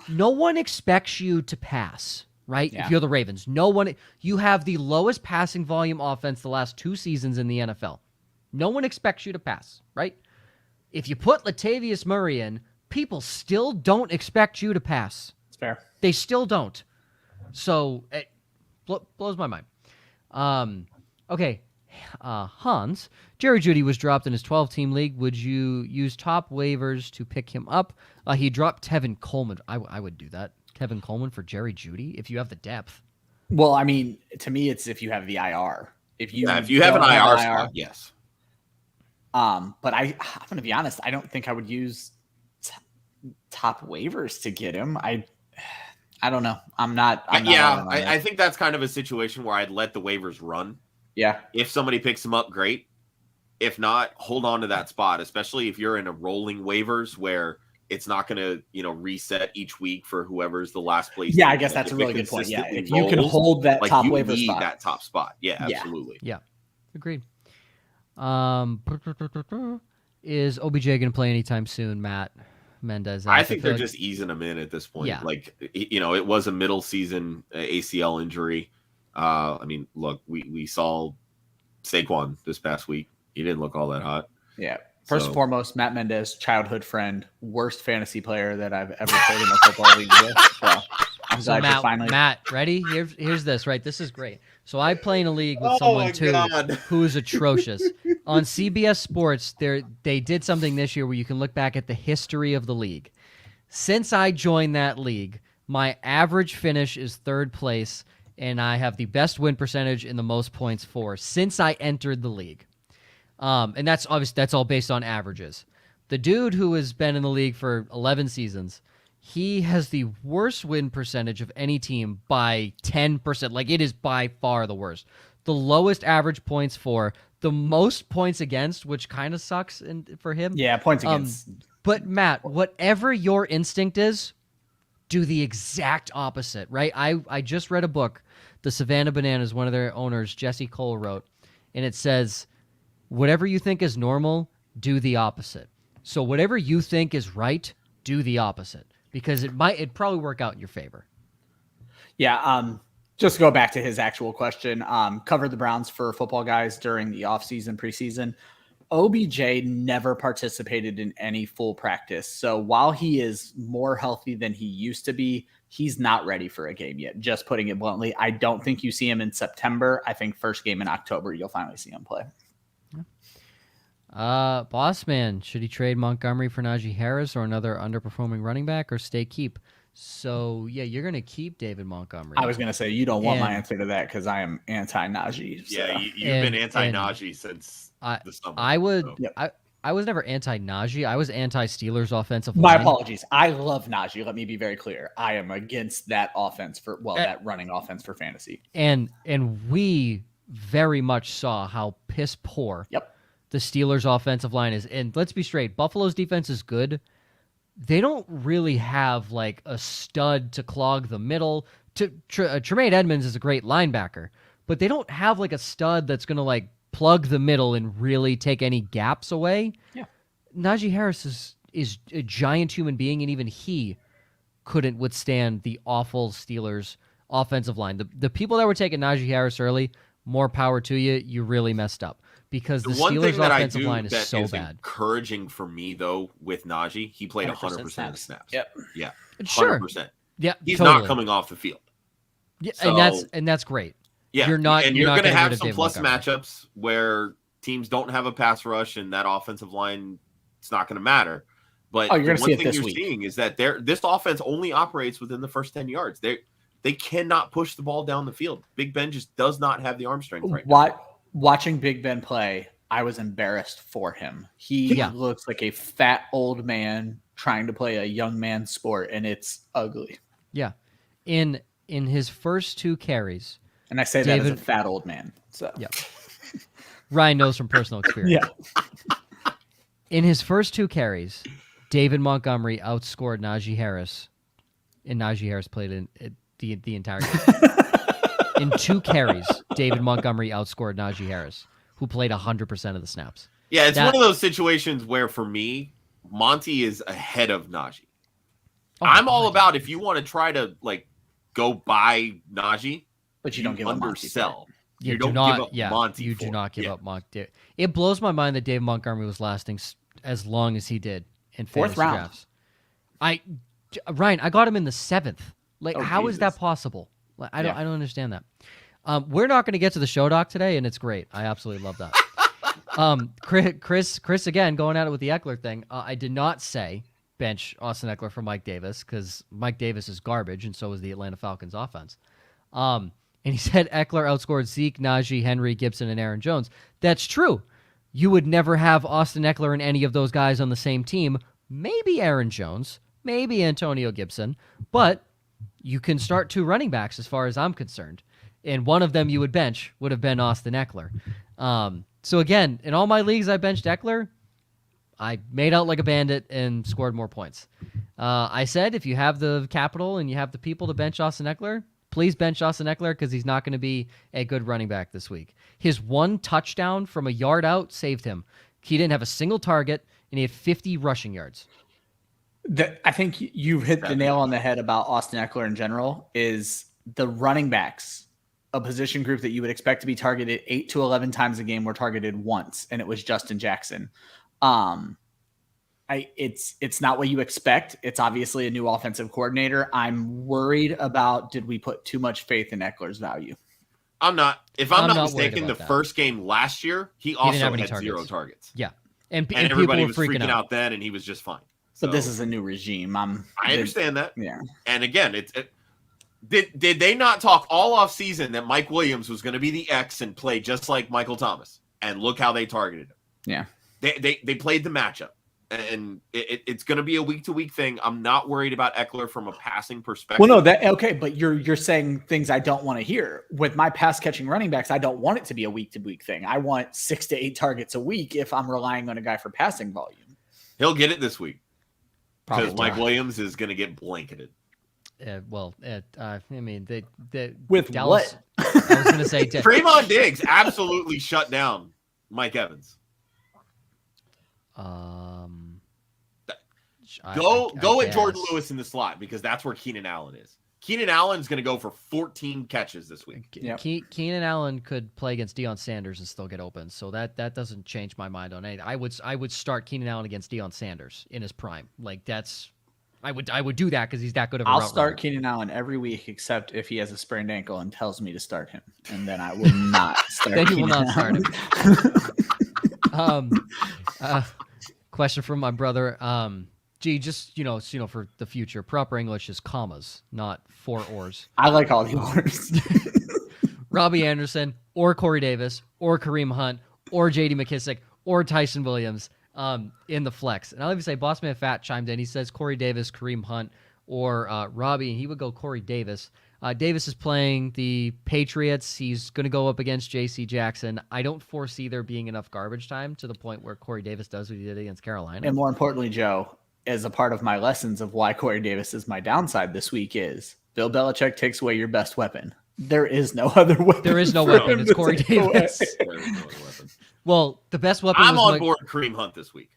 No one expects you to pass, right? Yeah. If you're the Ravens, you have the lowest passing volume offense the last 2 seasons in the NFL. No one expects you to pass, right? If you put Latavius Murray in, people still don't expect you to pass. It's fair. They still don't. So it blows my mind. Okay. Hans, Jerry Jeudy was dropped in his 12-team league. Would you use top waivers to pick him up? He dropped Tevin Coleman. I would do that. Tevin Coleman for Jerry Jeudy if you have the depth. Well, I mean, to me, it's if you have the IR. If you have an IR spot, yes. But I'm going to be honest. I don't think I would use top waivers to get him. I don't know. I think that's kind of a situation where I'd let the waivers run. Yeah. If somebody picks him up, great. If not, hold on to that spot, especially if you're in a rolling waivers where it's not going to, reset each week for whoever's the last place. Yeah, I guess that's a really good point. Yeah, if you can hold that top waiver spot. That top spot. Yeah, absolutely. Yeah. Agreed. Is OBJ going to play anytime soon, Matt Mendez? I think they're just easing him in at this point. Yeah. It was a middle season ACL injury. I mean, look, we saw Saquon this past week. He didn't look all that hot. Yeah. First and foremost, Matt Mendez, childhood friend, worst fantasy player that I've ever played in a football league with. So glad you're finally. Matt, ready? Here's this, right? This is great. So I play in a league with Oh someone my too God. who is atrocious. On CBS Sports, they did something this year where you can look back at the history of the league. Since I joined that league, my average finish is third place, and I have the best win percentage and the most points for since I entered the league. And that's obviously that's all based on averages. The dude who has been in the league for 11 seasons, he has the worst win percentage of any team by 10%. Like, it is by far the worst. The lowest average points for, the most points against, which kind of sucks for him. Yeah, points against. But Matt, whatever your instinct is, do the exact opposite, right? I just read a book, The Savannah Bananas, one of their owners, Jesse Cole, wrote, and it says, whatever you think is normal, do the opposite. So whatever you think is right, do the opposite, because it'd probably work out in your favor. Yeah, just to go back to his actual question, covered the Browns for Football Guys during the offseason, preseason. OBJ never participated in any full practice. So while he is more healthy than he used to be, he's not ready for a game yet. Just putting it bluntly, I don't think you see him in September. I think first game in October, you'll finally see him play. Boss man, should he trade Montgomery for Najee Harris or another underperforming running back, or stay keep? So, yeah, you're going to keep David Montgomery. I was going to say, you don't want my answer to that because I am anti-Najee. So. Yeah, you've been anti-Najee since the summer. I would. So. Yep. I was never anti-Najee. I was anti-Steelers offensive My line. apologies. I love Najee. Let me be very clear. I am against that offense that running offense for fantasy. And we very much saw how piss poor the Steelers offensive line is. And let's be straight, Buffalo's defense is good. They don't really have like a stud to clog the middle. Tremaine Edmonds is a great linebacker, but they don't have like a stud that's going to like plug the middle and really take any gaps away. Yeah. Najee Harris is a giant human being, and even he couldn't withstand the awful Steelers offensive line. The people that were taking Najee Harris early, more power to you. You really messed up. Because the one Steelers' thing that offensive line is that so is bad. Encouraging for me, though, with Najee, he played 100% of the snaps. Yep. Yeah. 100%. Sure. Yeah. He's totally. not coming off the field. Yeah, So, and that's great. Yeah. You're not going to have rid of some David plus Montgomery. matchups where teams don't have a pass rush and that offensive line, it's not going to matter. But you're going to see it thing this you're week. seeing is that this offense only operates within the first 10 yards. They cannot push the ball down the field. Big Ben just does not have the arm strength right now. Watching Big Ben play, I was embarrassed for him. He looks like a fat old man trying to play a young man's sport, and it's ugly. Yeah. In his first two carries. And I say that as a fat old man. So yeah. Ryan knows from personal experience. Yeah. In his first two carries, David Montgomery outscored Najee Harris, and Najee Harris played in the entire game. In two carries, David Montgomery outscored Najee Harris, who played 100% of the snaps. Yeah, it's one of those situations where, for me, Monty is ahead of Najee. I'm all about if you want to try to like go buy Najee, but you don't give undersell. You don't give up Monty. You do not give up Monty. It blows my mind that David Montgomery was lasting as long as he did in fantasy drafts. Ryan, I got him in the 7th. Like, how is that possible? Like, I don't understand that. We're not going to get to the show doc today, and it's great. I absolutely love that. Chris again going at it with the Eckler thing. I did not say bench Austin Eckler for Mike Davis because Mike Davis is garbage, and so is the Atlanta Falcons offense. And he said Eckler outscored Zeke, Najee, Henry, Gibson, and Aaron Jones. That's true. You would never have Austin Eckler and any of those guys on the same team. Maybe Aaron Jones, maybe Antonio Gibson, but you can start two running backs as far as I'm concerned. And one of them you would bench would have been Austin Eckler. So again, in all my leagues I benched Eckler. I made out like a bandit and scored more points. I said if you have the capital and you have the people to bench Austin Eckler, please bench Austin Eckler because he's not going to be a good running back this week. His one touchdown from a yard out saved him. He didn't have a single target, and he had 50 rushing yards. I think you've hit the nail on the head about Austin Eckler in general is the running backs, a position group that you would expect to be targeted 8 to 11 times a game were targeted once, and it was Justin Jackson. It's not what you expect. It's obviously a new offensive coordinator. I'm worried about, did we put too much faith in Eckler's value? I'm not. If I'm not not mistaken, the that. first game last year, he also have any had targets. 0 targets. Yeah. And everybody people was were freaking out then, and he was just fine. But this is a new regime. I understand that. Yeah. And again, did they not talk all off season that Mike Williams was going to be the X and play just like Michael Thomas? And look how they targeted him. Yeah. They played the matchup. And it's going to be a week-to-week thing. I'm not worried about Eckler from a passing perspective. Well, no, okay, but you're saying things I don't want to hear. With my pass-catching running backs, I don't want it to be a week-to-week thing. I want 6 to 8 targets a week if I'm relying on a guy for passing volume. He'll get it this week because Probably. Mike Williams is going to get blanketed. I mean, they With Dallas, what? I was going to say Trayvon Diggs absolutely shut down Mike Evans. Go at Jordan Lewis in the slot because that's where Keenan Allen is. Keenan Allen's going to go for 14 catches this week. Yep. Keenan Allen could play against Deion Sanders and still get open, so that doesn't change my mind on anything. I would start Keenan Allen against Deion Sanders in his prime. Like I would do that because he's that good of a I'll route start runner. Keenan Allen every week except if he has a sprained ankle and tells me to start him, and then I will not start. Then you Keenan will not Allen. start him. Question from my brother. Just for the future, proper English is commas, not 4 ors. I like all the orders. Robbie Anderson, or Corey Davis, or Kareem Hunt, or J.D. McKissick, or Tyson Williams in the flex. And I'll even say Bossman Fat chimed in. He says Corey Davis, Kareem Hunt, or Robbie, and he would go Corey Davis. Davis is playing the Patriots. He's going to go up against J.C. Jackson. I don't foresee there being enough garbage time to the point where Corey Davis does what he did against Carolina. And more importantly, Joe, as a part of my lessons of why Corey Davis is my downside this week is Bill Belichick takes away your best weapon. There is no other weapon. There is no weapon. It's Corey Davis. There is no other weapon. Well, the best weapon I'm was on board Kareem Hunt this week.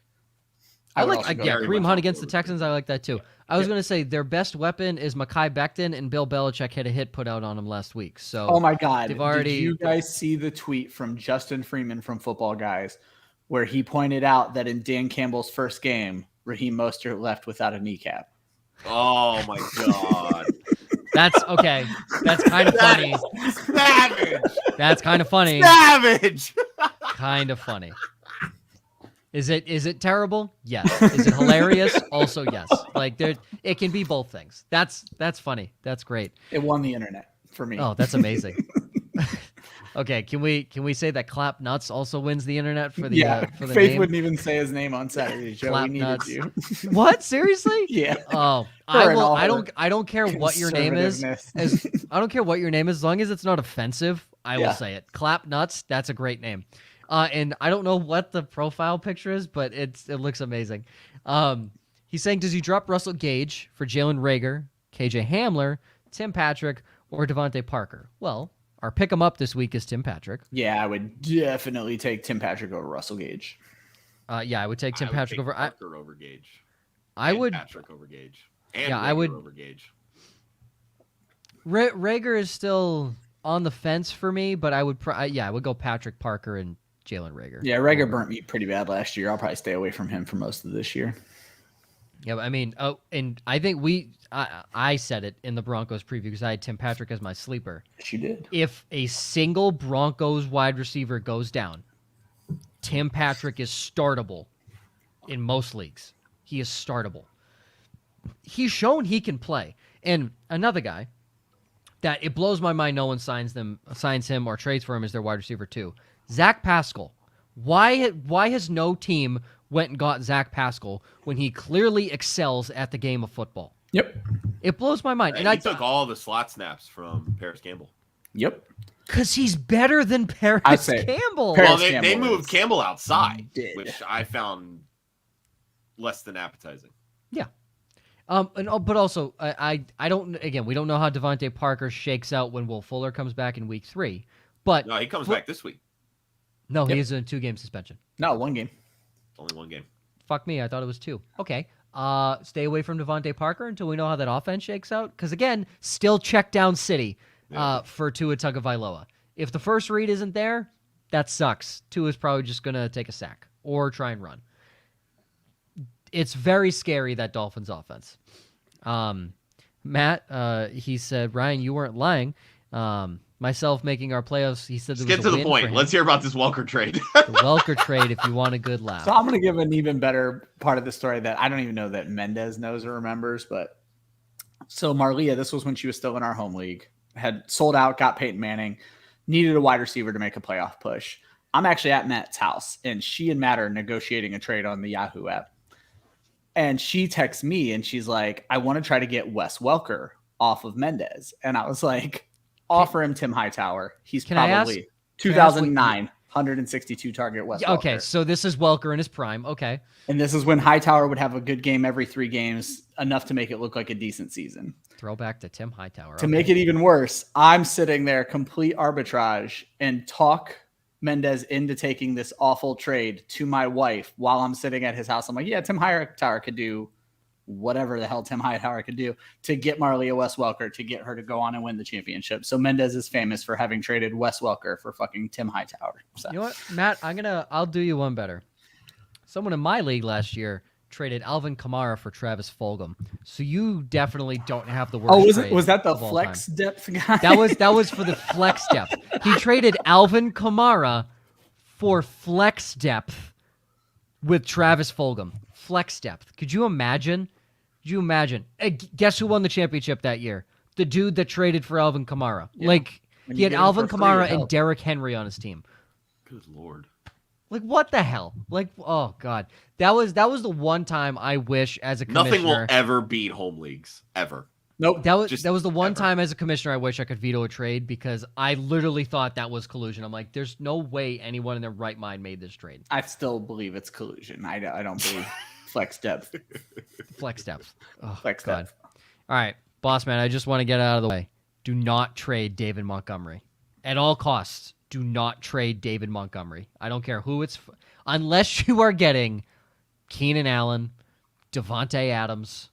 I would like, also go yeah, very Kareem much Hunt on against the board. Texans. I like that too. I was going to say their best weapon is Mekhi Becton, and Bill Belichick had a hit put out on him last week. So, Oh my God. they've already- Did you guys see the tweet from Justin Freeman from Football Guys where he pointed out that in Dan Campbell's first game, Raheem Mostert left without a kneecap? Oh my God. that's okay. That's kind of funny. Savage. That's kind of funny. Savage. Kind of funny. Is it terrible? Yes. Is it hilarious? Also, yes. Like it can be both things. That's funny. That's great. It won the internet for me. Oh, that's amazing. Okay, can we say that Clap Nuts also wins the internet for the for the Faith name? wouldn't even say his name on Saturday, Joe. Clap We needed nuts. you. What? Seriously? Yeah. Oh, For all I her don't care what your name is. conservativeness. I don't care what your name is, as long as it's not offensive. I will Yeah. say it. Clap Nuts. That's a great name. And I don't know what the profile picture is, but it looks amazing. He's saying, does he drop Russell Gage for Jalen Reagor, KJ Hamler, Tim Patrick, or Devontae Parker? Well, our pick 'em up this week is Tim Patrick. Yeah, I would definitely take Tim Patrick over Russell Gage. Yeah, I would take Tim Patrick over. Parker over Gage. I And would. Patrick over Gage. And Yeah, I Reagor would- over Gage. Reagor is still on the fence for me, but I would. I would go Patrick Parker and Jalen Reagor. Yeah, Reagor burnt me pretty bad last year. I'll probably stay away from him for most of this year. Yeah, but I mean, and I think I said it in the Broncos preview because I had Tim Patrick as my sleeper. Yes, you did. If a single Broncos wide receiver goes down, Tim Patrick is startable in most leagues. He is startable. He's shown he can play. And another guy that it blows my mind no one signs him or trades for him as their wide receiver too. Zack Pascal. Why has no team went and got Zack Pascal when he clearly excels at the game of football? Yep. It blows my mind. And And he took all the slot snaps from Paris Campbell. Yep. because he's better than I'd Paris say Campbell. Paris Well, they Campbell moved is- Campbell outside, Did. which I found less than appetizing. But also, I don't. Again, we don't know how Devontae Parker shakes out when Will Fuller comes back in Week 3. But No, he comes back this week. no, Yep. he is in a 2-game suspension. No, one game. Only one game. Fuck me, I thought it was 2. Okay. Stay away from Devontae Parker until we know how that offense shakes out. Because again, still check down city for Tua Tagovailoa. If the first read isn't there, that sucks. Tua's probably just gonna take a sack or try and run. it's very scary, that Dolphins offense. Matt, he said, Ryan, you weren't lying. Myself making our playoffs, he said there Let's was get a to the win point. for him. Let's hear about this Welker trade. The Welker trade, if you want a good laugh. So I'm going to give an even better part of the story that I don't even know that Mendez knows or remembers. But so Marlia, this was when she was still in our home league, had sold out, got Peyton Manning, needed a wide receiver to make a playoff push. I'm actually at Matt's house, and she and Matt are negotiating a trade on the Yahoo app. And she texts me, and she's like, I want to try to get Wes Welker off of Mendez. And I was like, offer him Tim Hightower. He's probably 2009, 162 target Wes Welker. Okay, so this is Welker in his prime. Okay. And this is when Hightower would have a good game every 3 games, enough to make it look like a decent season. Throwback to Tim Hightower. To make it even worse, I'm sitting there, complete arbitrage, and talk Mendez into taking this awful trade to my wife while I'm sitting at his house. I'm like, yeah, Tim Hightower could do whatever the hell Tim Hightower could do to get Marlia Wes Welker to get her to go on and win the championship. So Mendez is famous for having traded Wes Welker for fucking Tim Hightower. So. You know what, Matt? I'll do you one better. Someone in my league last year traded Alvin Kamara for Travis Fulgham. So you definitely don't have the worst. Oh, was that the flex depth guy? That was for the flex depth. He traded Alvin Kamara for flex depth with Travis Fulgham. Flex depth. Could you imagine? Guess who won the championship that year? The dude that traded for Alvin Kamara. Yeah. Like, he had Alvin Kamara and Derrick Henry on his team. Good Lord. Like, what the hell? Like, oh God, that was the one time I wish as a commissioner. Nothing will ever beat home leagues ever. Nope. That was the one time as a commissioner I wish I could veto a trade, because I literally thought that was collusion. I'm like, there's no way anyone in their right mind made this trade. I still believe it's collusion. I don't believe flex depth. Flex depth. Oh, Flex God. depth. All right, boss man, I just want to get out of the way. Do not trade David Montgomery at all costs. Do not trade David Montgomery. I don't care who it's unless you are getting Keenan Allen, Devontae Adams.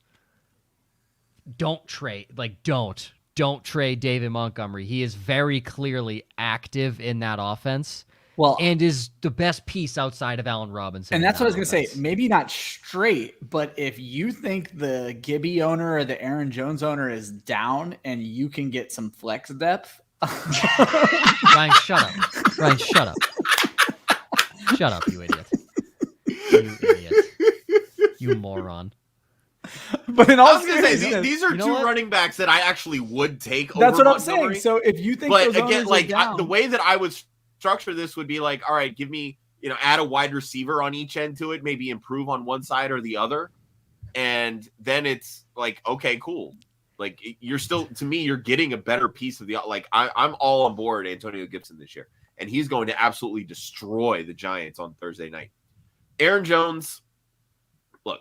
Don't trade. Don't trade David Montgomery. He is very clearly active in that offense. Well, and is the best piece outside of Allen Robinson. And that's what I was going to say. Maybe not straight, but if you think the Gibby owner or the Aaron Jones owner is down and you can get some flex depth. Ryan, shut up. Ryan, shut up. Shut up, you idiot. You idiot. You moron. But in all I was going to say, these are two running backs that I actually would take over That's what Montgomery. I'm saying. So if you think but those again, owners like are down, the way that I would structure this would be like, all right, give me, add a wide receiver on each end to it, maybe improve on one side or the other. And then it's like, okay, cool. Like you're still, to me, you're getting a better piece of the, like I'm all on board Antonio Gibson this year, and he's going to absolutely destroy the Giants on Thursday night. Aaron Jones, look,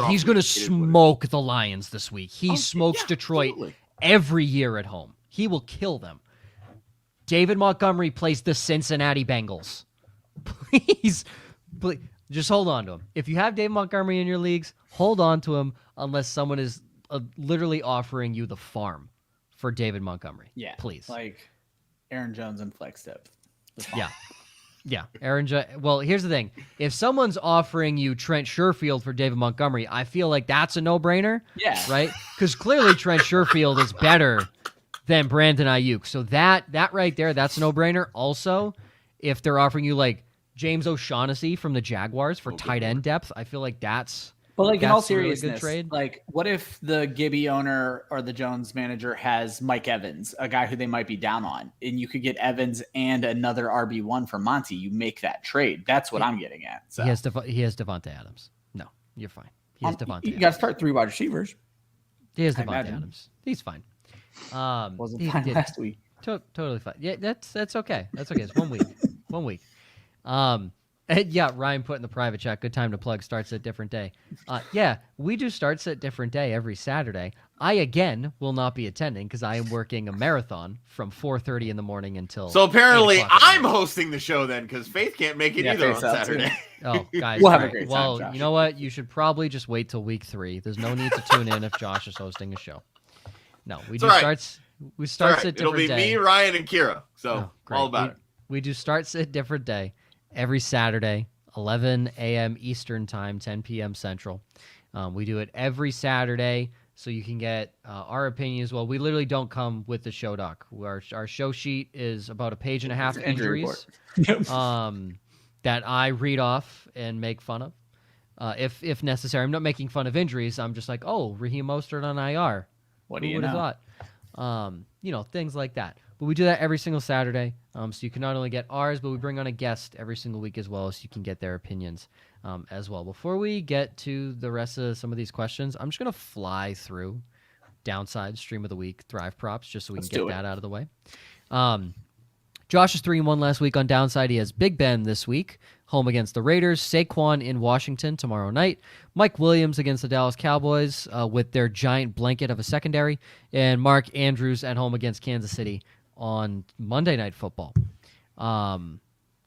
he's going to smoke the Lions this week. He smokes Detroit absolutely every year at home. He will kill them. David Montgomery plays the Cincinnati Bengals. Please, just hold on to him. If you have David Montgomery in your leagues, hold on to him unless someone is literally offering you the farm for David Montgomery. Yeah, please. Like Aaron Jones and flex depth. Yeah. Aaron Jones. Well, here's the thing. If someone's offering you Trent Sherfield for David Montgomery, I feel like that's a no-brainer. Yeah. Right? Because clearly Trent Sherfield is better than Brandon Ayuk. So that right there, that's a no-brainer. Also, if they're offering you like James O'Shaughnessy from the Jaguars for tight end depth, I feel like that's But like in all a really seriousness, good trade. like what if the Gibby owner or the Jones manager has Mike Evans, a guy who they might be down on, and you could get Evans and another RB1 for Monty? You make that trade. That's what I'm getting at. So. He has Devontae Adams. No, you're fine. He has Devontae. You got to start 3 wide receivers. He has Devontae Adams. He's fine. Wasn't fine last week. Totally fine. Yeah, that's okay. That's okay. It's 1 week. 1 week. Yeah, Ryan put in the private chat, good time to plug, starts at different day. Yeah, we do starts at different day every Saturday. I, again, will not be attending because I am working a marathon from 4:30 in the morning until So apparently I'm hosting the show then because Faith can't make it either on Faith's out Saturday. Oh, guys. We'll have all a great time, Well, Josh. you know what? You should probably just wait till week 3. There's no need to tune in if Josh is hosting a show. No, we do starts. We starts at different day. It'll be me, Ryan, and Kira. So all about it. We do starts at different day every Saturday 11 a.m. Eastern time, 10 p.m. Central. We do it every Saturday, so you can get our opinion as well. We literally don't come with the show doc. Our show sheet is about a page and a half of injuries that I read off and make fun of. If necessary. I'm not making fun of injuries. I'm just like, oh, Raheem Mostert on IR. What do you would have thought? Things like that. But we do that every single Saturday. So you can not only get ours, but we bring on a guest every single week as well, so you can get their opinions as well. Before we get to the rest of some of these questions, I'm just going to fly through downside stream of the week, Thrive props, just so we can get that out of the way. Josh is 3-1 last week on downside. He has Big Ben this week, home against the Raiders. Saquon in Washington tomorrow night. Mike Williams against the Dallas Cowboys with their giant blanket of a secondary. And Mark Andrews at home against Kansas City on Monday Night Football.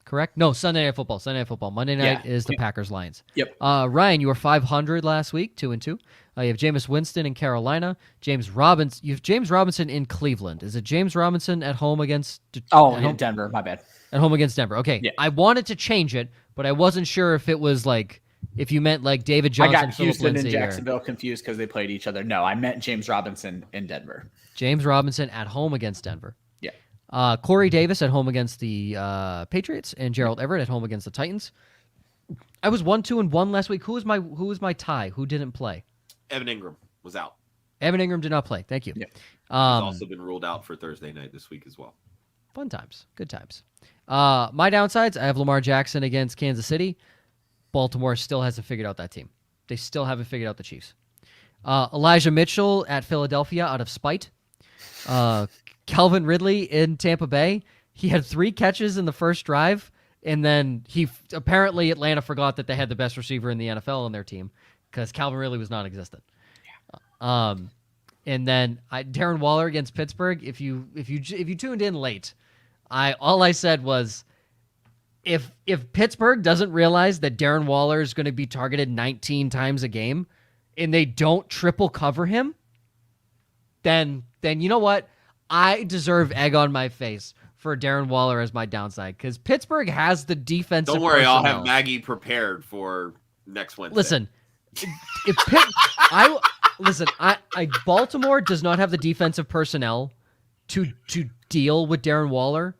Correct? No, Sunday Night Football. Monday night is the Packers-Lions. Yep. Ryan, you were 500 last week, 2-2. You have Jameis Winston in Carolina. You have James Robinson in Cleveland. Is it James Robinson at home against... Denver. My bad. At home against Denver. Okay. Yeah. I wanted to change it, but I wasn't sure if it was if you meant David Johnson, I got Phillip Houston Lindsay, and Jacksonville confused because they played each other. No, I meant James Robinson in Denver. James Robinson at home against Denver. Yeah. Corey Davis at home against the Patriots, and Gerald Everett at home against the Titans. I was 1-2-1 last week. Who was my tie? Who didn't play? Evan Ingram was out. Evan Ingram did not play. Thank you. Yeah. He's also been ruled out for Thursday night this week as well. Fun times. Good times. My downsides, I have Lamar Jackson against Kansas City. Baltimore still hasn't figured out that team. They still haven't figured out the Chiefs. Elijah Mitchell at Philadelphia out of spite. Calvin Ridley in Tampa Bay. He had 3 catches in the first drive, and then apparently Atlanta forgot that they had the best receiver in the NFL on their team because Calvin Ridley was non-existent. Yeah. And then Darren Waller against Pittsburgh. If you tuned in late, all I said was, if Pittsburgh doesn't realize that Darren Waller is going to be targeted 19 times a game, and they don't triple cover him, then you know what? I deserve egg on my face for Darren Waller as my downside because Pittsburgh has the defensive. Don't worry, personnel. I'll have Maggie prepared for next Wednesday. Listen, Baltimore does not have the defensive personnel to deal with Darren Waller.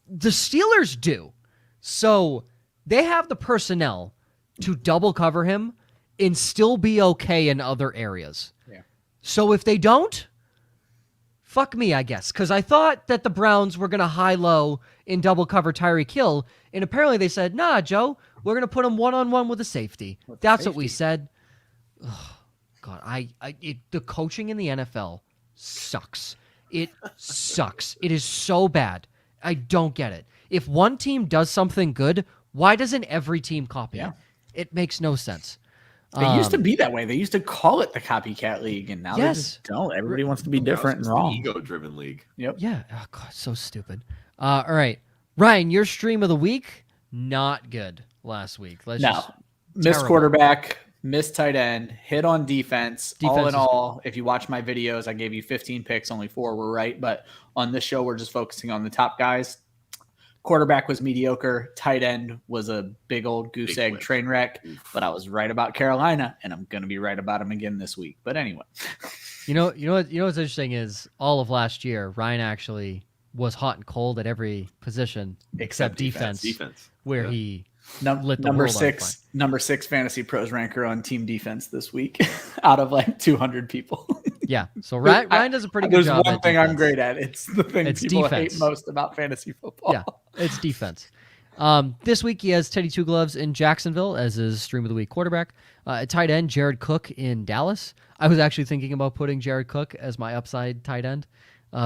The Steelers do, so they have the personnel to double cover him and still be okay in other areas. Yeah. So if they don't. Fuck me, I guess, because I thought that the Browns were going to high-low in double cover Tyreek Hill, and apparently they said, nah, Joe, we're going to put him one-on-one with a safety. That's what we said. Oh, God, the coaching in the NFL sucks. It sucks. It is so bad. I don't get it. If one team does something good, why doesn't every team copy it? It makes no sense. They used to be that way. They used to call it the copycat league, and now they just don't. Everybody wants to be different and wrong. Ego-driven league. Yep. Yeah. Oh, God, so stupid. All right. Ryan, your stream of the week, not good last week. Missed quarterback, missed tight end, hit on defense. All in all, if you watch my videos, I gave you 15 picks, only 4 were right. But on this show, we're just focusing on the top guys. Quarterback was mediocre. Tight end was a big old goose egg train wreck. But I was right about Carolina, and I'm going to be right about him again this week. But anyway. You know what's interesting is all of last year, Ryan actually was hot and cold at every position except defense. Where he lit the number world on fire. Number 6 Fantasy Pros ranker on team defense this week out of 200 people. Yeah, so Ryan does a pretty good job. There's one thing I'm great at. It's the thing people hate most about fantasy football. Yeah, it's defense. This week he has Teddy Two Gloves in Jacksonville as his stream of the week quarterback. At tight end, Jared Cook in Dallas. I was actually thinking about putting Jared Cook as my upside tight end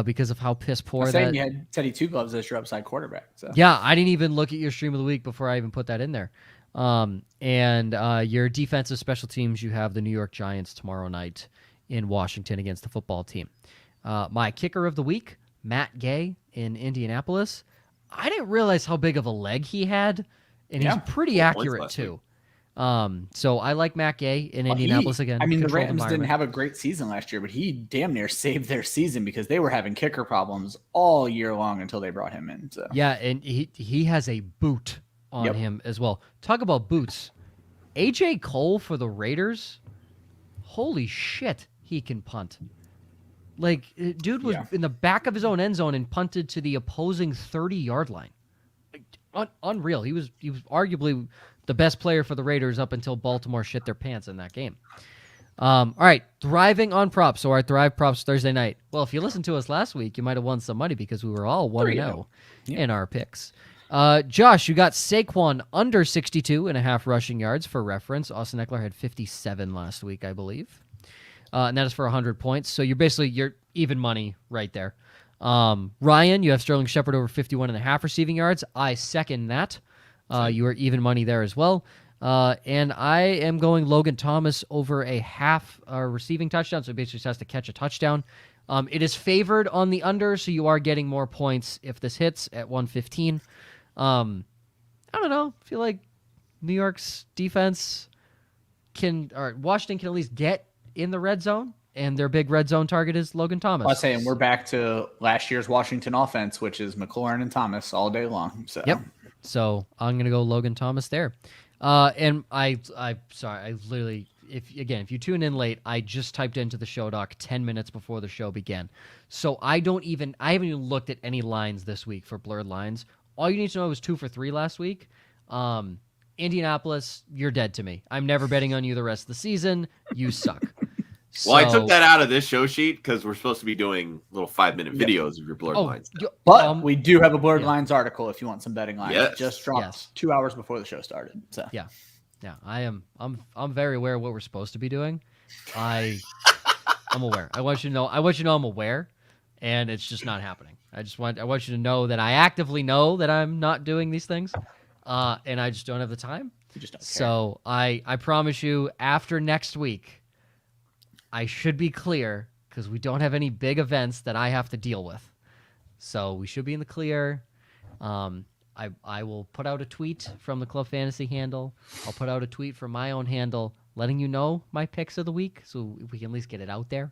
because of how piss poor I'm saying you had Teddy Two Gloves as your upside quarterback. So. Yeah, I didn't even look at your stream of the week before I even put that in there. And your defensive special teams, you have the New York Giants tomorrow night in Washington against the football team. My kicker of the week, Matt Gay in Indianapolis. I didn't realize how big of a leg he had, and he's pretty accurate too. So I like Matt Gay in Indianapolis again. I mean, the Rams didn't have a great season last year, but he damn near saved their season because they were having kicker problems all year long until they brought him in. So yeah, and he has a boot on him as well. Talk about boots. AJ Cole for the Raiders. Holy shit, he can punt. Like, dude was in the back of his own end zone and punted to the opposing 30-yard line. Like, unreal. He was arguably the best player for the Raiders up until Baltimore shit their pants in that game. All right, thriving on props. So our Thrive props Thursday night. Well, if you listened to us last week, you might have won some money because we were all 1-0 in our picks. Josh, you got Saquon under 62.5 rushing yards for reference. Austin Eckler had 57 last week, I believe. And that is for 100 points. So you're even money right there. Ryan, you have Sterling Shepard over 51.5 receiving yards. I second that. You are even money there as well. And I am going Logan Thomas over a half receiving touchdown. So he basically just has to catch a touchdown. It is favored on the under, so you are getting more points if this hits at 115. I don't know. I feel like New York's defense Washington can at least get in the red zone, and their big red zone target is Logan Thomas. I was saying we're back to last year's Washington offense, which is McLaurin and Thomas all day long. So yep. So I'm gonna go Logan Thomas there. And I literally, if you tune in late, I just typed into the show doc 10 minutes before the show began. So I haven't even looked at any lines this week for blurred lines. All you need to know was 2 for 3 last week. Indianapolis, you're dead to me. I'm never betting on you the rest of the season. You suck. Well, I took that out of this show sheet because we're supposed to be doing little 5-minute videos of your blurred lines. But we do have a blurred lines article if you want some betting lines. Yes. It just dropped 2 hours before the show started. So yeah, I'm very aware of what we're supposed to be doing. I'm aware. I want you to know I'm aware, and it's just not happening. I want you to know that I actively know that I'm not doing these things, and I just don't have the time. You just don't care. So I promise you, after next week, I should be clear because we don't have any big events that I have to deal with. So we should be in the clear. I will put out a tweet from the Club Fantasy handle. I'll put out a tweet from my own handle letting you know my picks of the week so we can at least get it out there.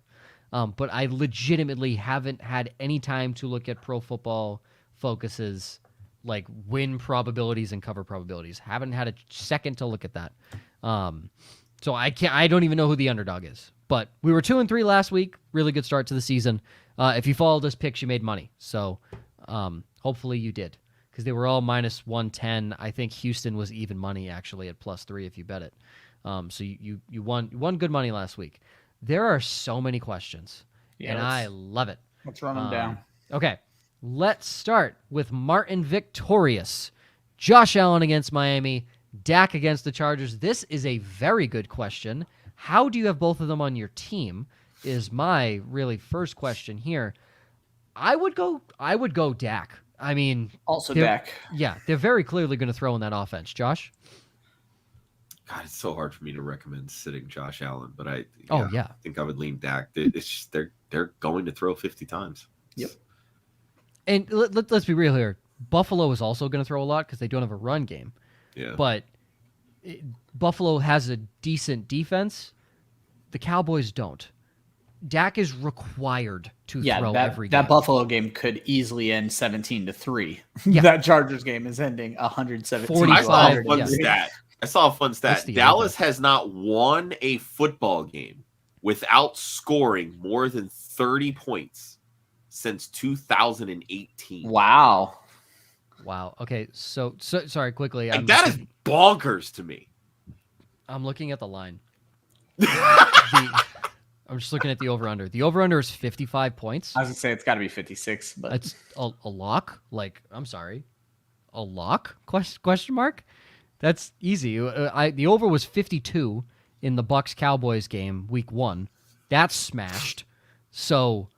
But I legitimately haven't had any time to look at Pro Football Focus's like win probabilities and cover probabilities. Haven't had a second to look at that. So I don't even know who the underdog is. But we were 2-3 last week. Really good start to the season. If you followed us picks, you made money. So hopefully you did. Because they were all minus 110. I think Houston was even money, actually, at +3 if you bet it. So you won good money last week. There are so many questions, and I love it. Let's run them down. Okay, let's start with Martin Victorious. Josh Allen against Miami. Dak against the Chargers. This is a very good question. How do you have both of them on your team is my really first question here. I would go Dak. I mean, also Dak. Yeah, they're very clearly going to throw in that offense. Josh? God, it's so hard for me to recommend sitting Josh Allen, but I think I would lean Dak. It's just, they're going to throw 50 times. Yep. And let's be real here. Buffalo is also going to throw a lot because they don't have a run game. Yeah. But Buffalo has a decent defense. The Cowboys don't. Dak is required to throw every game. That Buffalo game could easily end 17-3. Yeah. That Chargers game is ending 117. 45. I saw a fun stat. Dallas has not won a football game without scoring more than 30 points since 2018. Wow. Okay, so sorry, quickly. That is bonkers to me. I'm looking at the line. I'm just looking at the over-under. The over-under is 55 points. I was going to say it's got to be 56. But it's a lock? Like, I'm sorry. A lock? Question mark? That's easy. The over was 52 in the Bucs-Cowboys game, week 1. That's smashed. So,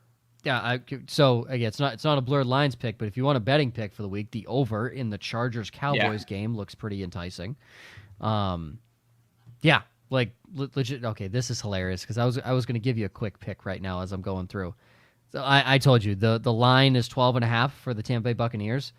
yeah. So again, it's not a blurred lines pick, but if you want a betting pick for the week, the over in the Chargers-Cowboys game looks pretty enticing. Yeah. Like legit. Okay, this is hilarious because I was going to give you a quick pick right now as I'm going through. So I told you the line is 12.5 for the Tampa Bay Buccaneers.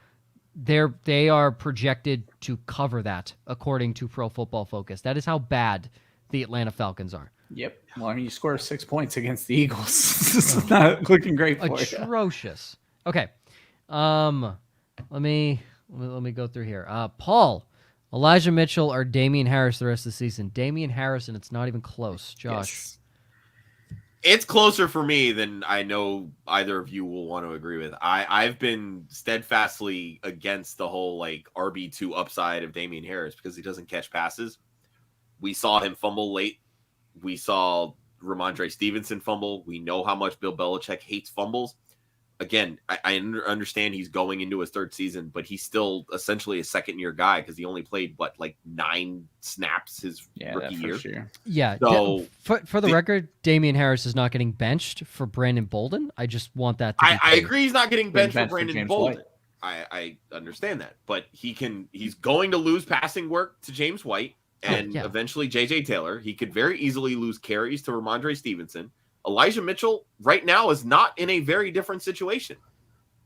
They are projected to cover that according to Pro Football Focus. That is how bad the Atlanta Falcons are. Yep. Well, I mean, you score 6 points against the Eagles. It's not looking great for you. Atrocious. Okay. Let me go through here. Paul. Elijah Mitchell or Damian Harris the rest of the season? Damian Harris, and it's not even close. Josh. Yes. It's closer for me than I know either of you will want to agree with. I've been steadfastly against the whole like RB2 upside of Damian Harris because he doesn't catch passes. We saw him fumble late. We saw Ramondre Stevenson fumble. We know how much Bill Belichick hates fumbles. Again, I understand he's going into his third season, but he's still essentially a second-year guy because he only played, 9 snaps his rookie year. Sure. Yeah. So, for the record, Damian Harris is not getting benched for Brandon Bolden. I just want that to be I agree he's not getting benched for Brandon Bolden. White. I understand that. But he's going to lose passing work to James White and eventually J.J. Taylor. He could very easily lose carries to Ramondre Stevenson. Elijah Mitchell right now is not in a very different situation.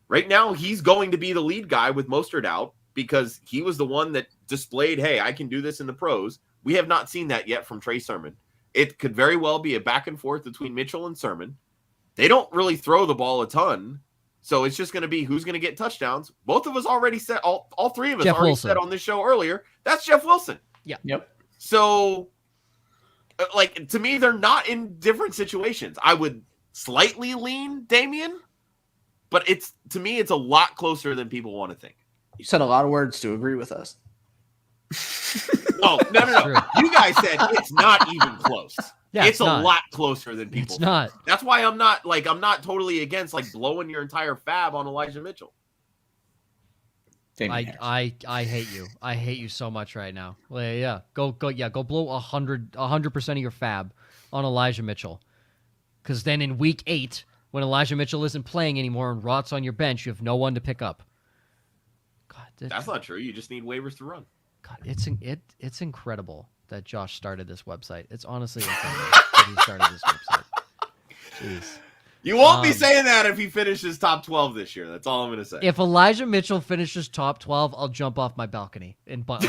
Right now, he's going to be the lead guy with Mostert out because he was the one that displayed, hey, I can do this in the pros. We have not seen that yet from Trey Sermon. It could very well be a back and forth between Mitchell and Sermon. They don't really throw the ball a ton, so it's just going to be who's going to get touchdowns. Both of us already said, all three of us Jeff already Wilson. said on this show earlier, that's Jeff Wilson. Yeah. Yep. So, to me, they're not in different situations. I would slightly lean Damian, but to me, it's a lot closer than people want to think. You said a lot of words to agree with us. No. You guys said it's not even close. Yeah, it's a not. lot closer than people It's think. not. That's why I'm not totally against blowing your entire fab on Elijah Mitchell. I hate you. I hate you so much right now. Well, yeah, go blow 100% of your fab on Elijah Mitchell. Because then in week 8, when Elijah Mitchell isn't playing anymore and rots on your bench, you have no one to pick up. God, that's not true. You just need waivers to run. God, it's incredible that Josh started this website. It's honestly incredible that he started this website. Jeez. You won't be saying that if he finishes top 12 this year. That's all I'm going to say. If Elijah Mitchell finishes top 12, I'll jump off my balcony and what?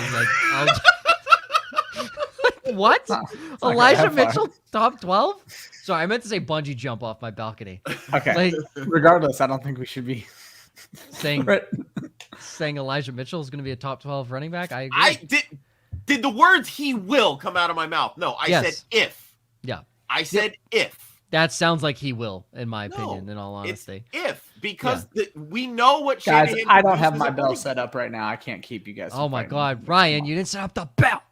Elijah Mitchell top 12? Sorry, I meant to say bungee jump off my balcony. Okay. Regardless, I don't think we should be saying Elijah Mitchell is going to be a top 12 running back. I agree. I did the words "he will" come out of my mouth? No, I said if. Yeah, I said if. That sounds like he will, in my opinion. In all honesty, it's because we know what. Guys, Shanahan I don't have my bell set up right now. I can't keep you guys. Oh my God, Ryan, you didn't set up the bell.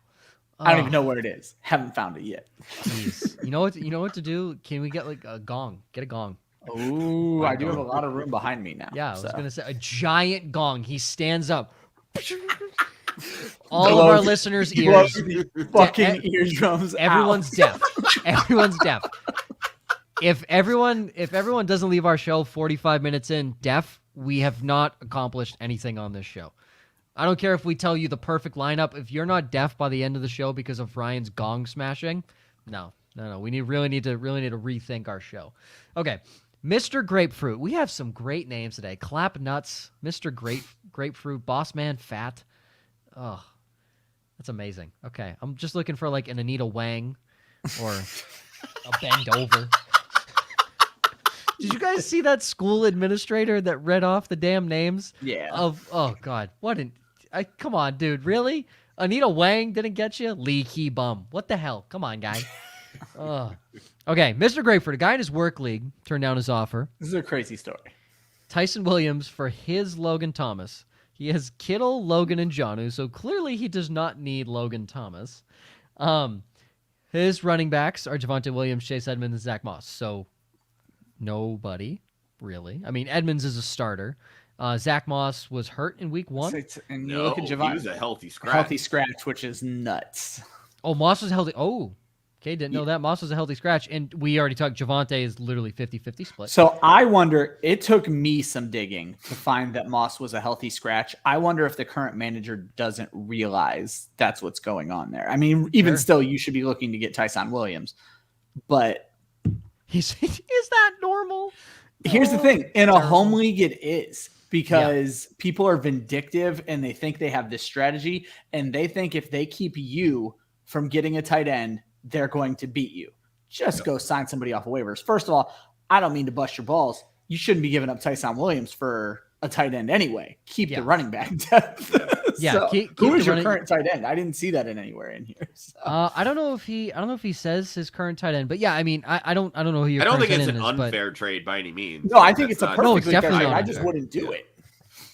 I don't even know where it is. Haven't found it yet. Jeez. You know what to do? Can we get a gong? Get a gong. Oh, I do have a lot of room behind me now. Yeah, I was gonna say a giant gong. He stands up. All of our listeners' ears, fucking eardrums. Everyone's deaf. Everyone's deaf. If everyone doesn't leave our show 45 minutes in deaf, we have not accomplished anything on this show. I don't care if we tell you the perfect lineup. If you're not deaf by the end of the show because of Ryan's gong smashing, no. We really need to rethink our show. Okay, Mr. Grapefruit. We have some great names today. Clap Nuts, Mr. Grapefruit, Boss Man Fat. Oh, that's amazing. Okay, I'm just looking for an Anita Wang or a Bend Over. Did you guys see that school administrator that read off the damn names? Yeah. Oh God, come on, dude, really? Anita Wang didn't get you? Leaky bum. What the hell? Come on, guy. Okay, Mr. Grapefruit, a guy in his work league turned down his offer. This is a crazy story. Tyson Williams for his Logan Thomas. He has Kittle, Logan, and Jonnu, so clearly he does not need Logan Thomas. His running backs are Javonte Williams, Chase Edmonds, and Zach Moss. So nobody, really. I mean, Edmonds is a starter. Zach Moss was hurt in week 1. And you look at Javonte. He was a healthy scratch. Healthy scratch, which is nuts. Oh, Moss was healthy. Oh, okay, didn't know that. Moss was a healthy scratch. And we already talked, Javonte is literally 50-50 split. So I wonder, it took me some digging to find that Moss was a healthy scratch. I wonder if the current manager doesn't realize that's what's going on there. I mean, even still, you should be looking to get Tyson Williams. But is that normal? Here's the thing. In a home league, it is. Because people are vindictive and they think they have this strategy. And they think if they keep you from getting a tight end, they're going to beat you. Just go sign somebody off of waivers. First of all, I don't mean to bust your balls. You shouldn't be giving up Tyson Williams for a tight end anyway. Keep the running back depth. Yeah, So, keep who the is your running- current tight end? I didn't see that in anywhere in here. So. I don't know if he says his current tight end, but yeah, I mean, I don't know who your I don't current think tight it's end an is, but unfair trade by any means. No, I think it's a That's perfectly not- No, it's definitely fair trade. not I just unfair. wouldn't do it.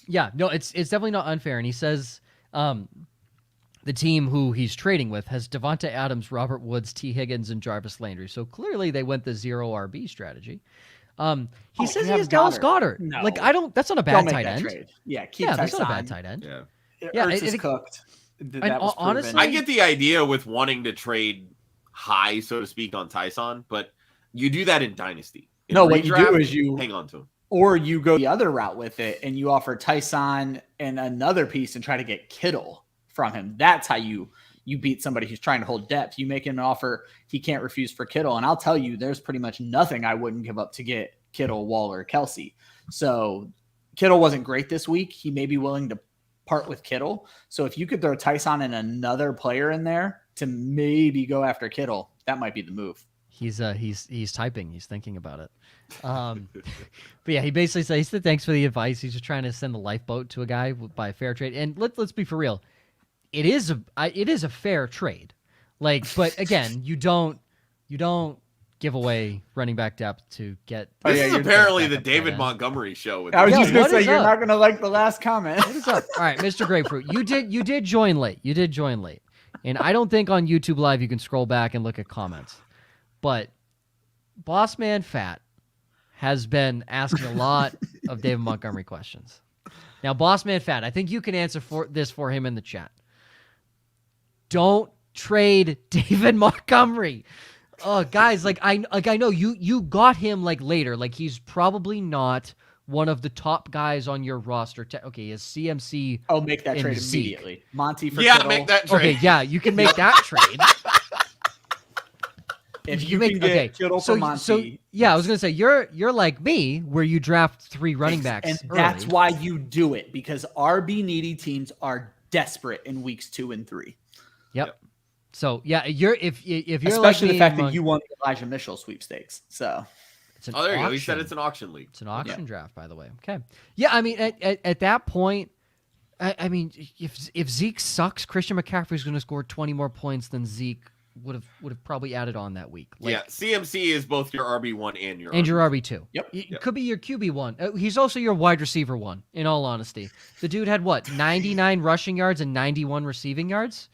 yeah, no, it's definitely not unfair. And he says the team who he's trading with has Devonta Adams, Robert Woods, T. Higgins, and Jarvis Landry. So clearly they went the 0 RB strategy. He says he have has Dallas Goddard. No. Like, that's not a bad Don't make tight that end. trade. Yeah, keep Yeah, Tyson. that's not a bad tight end. Yeah. Yeah, Ertz is it- cooked. That and was proven. honestly- I get the idea with wanting to trade high, so to speak, on Tyson, but you do that in Dynasty. In No, what you do redraft, is you hang on to him. or you go the other route with it and you offer Tyson and another piece and try to get Kittle from him. That's how you beat somebody who's trying to hold depth. You make him an offer he can't refuse for Kittle. And I'll tell you, there's pretty much nothing I wouldn't give up to get Kittle, Waller, Kelsey. So Kittle wasn't great this week. He may be willing to part with Kittle. So if you could throw Tyson and another player in there to maybe go after Kittle, that might be the move. He's typing. He's thinking about it. But yeah, he basically says thanks for the advice. He's just trying to send the lifeboat to a guy by a fair trade. And let's be for real. It is a fair trade. Like, but again, you don't give away running back depth to get. Oh, This yeah, is you're apparently back the up David tight end. Montgomery show. With I was Yeah, just going what to say, is you're up? not going to like the last comment. What is up? All right, Mr. Grapefruit, you did join late. You did join late, and I don't think on YouTube Live you can scroll back and look at comments. But Boss Man Fat has been asking a lot of David Montgomery questions. Now, Boss Man Fat, I think you can answer for him in the chat. Don't trade David Montgomery. Oh, guys, I know you got him like later. Like, he's probably not one of the top guys on your roster. Okay, is CMC? Oh, make that and trade Zeke. immediately. Monty for yeah, Kittle. make that trade. Okay, yeah, you can make that trade. If you can get Kittle for Monty. Yeah, I was gonna say you're like me, where you draft 3 running backs, and early. that's why you do it, because RB needy teams are desperate in weeks 2 and 3. Yep. So yeah, if you're Especially like the me, fact that you won the Elijah Mitchell sweepstakes. So it's an Oh, there you go. auction. He said it's an auction league. It's an auction draft, by the way. Okay. Yeah, I mean, at that point, I mean, if Zeke sucks, Christian McCaffrey's going to score 20 more points than Zeke would have probably added on that week. Like, Yeah, CMC is both your RB1 and your and your RB2. RB2. Yep. It could be your QB1. He's also your wide receiver 1, in all honesty. The dude had, 99 rushing yards and 91 receiving yards?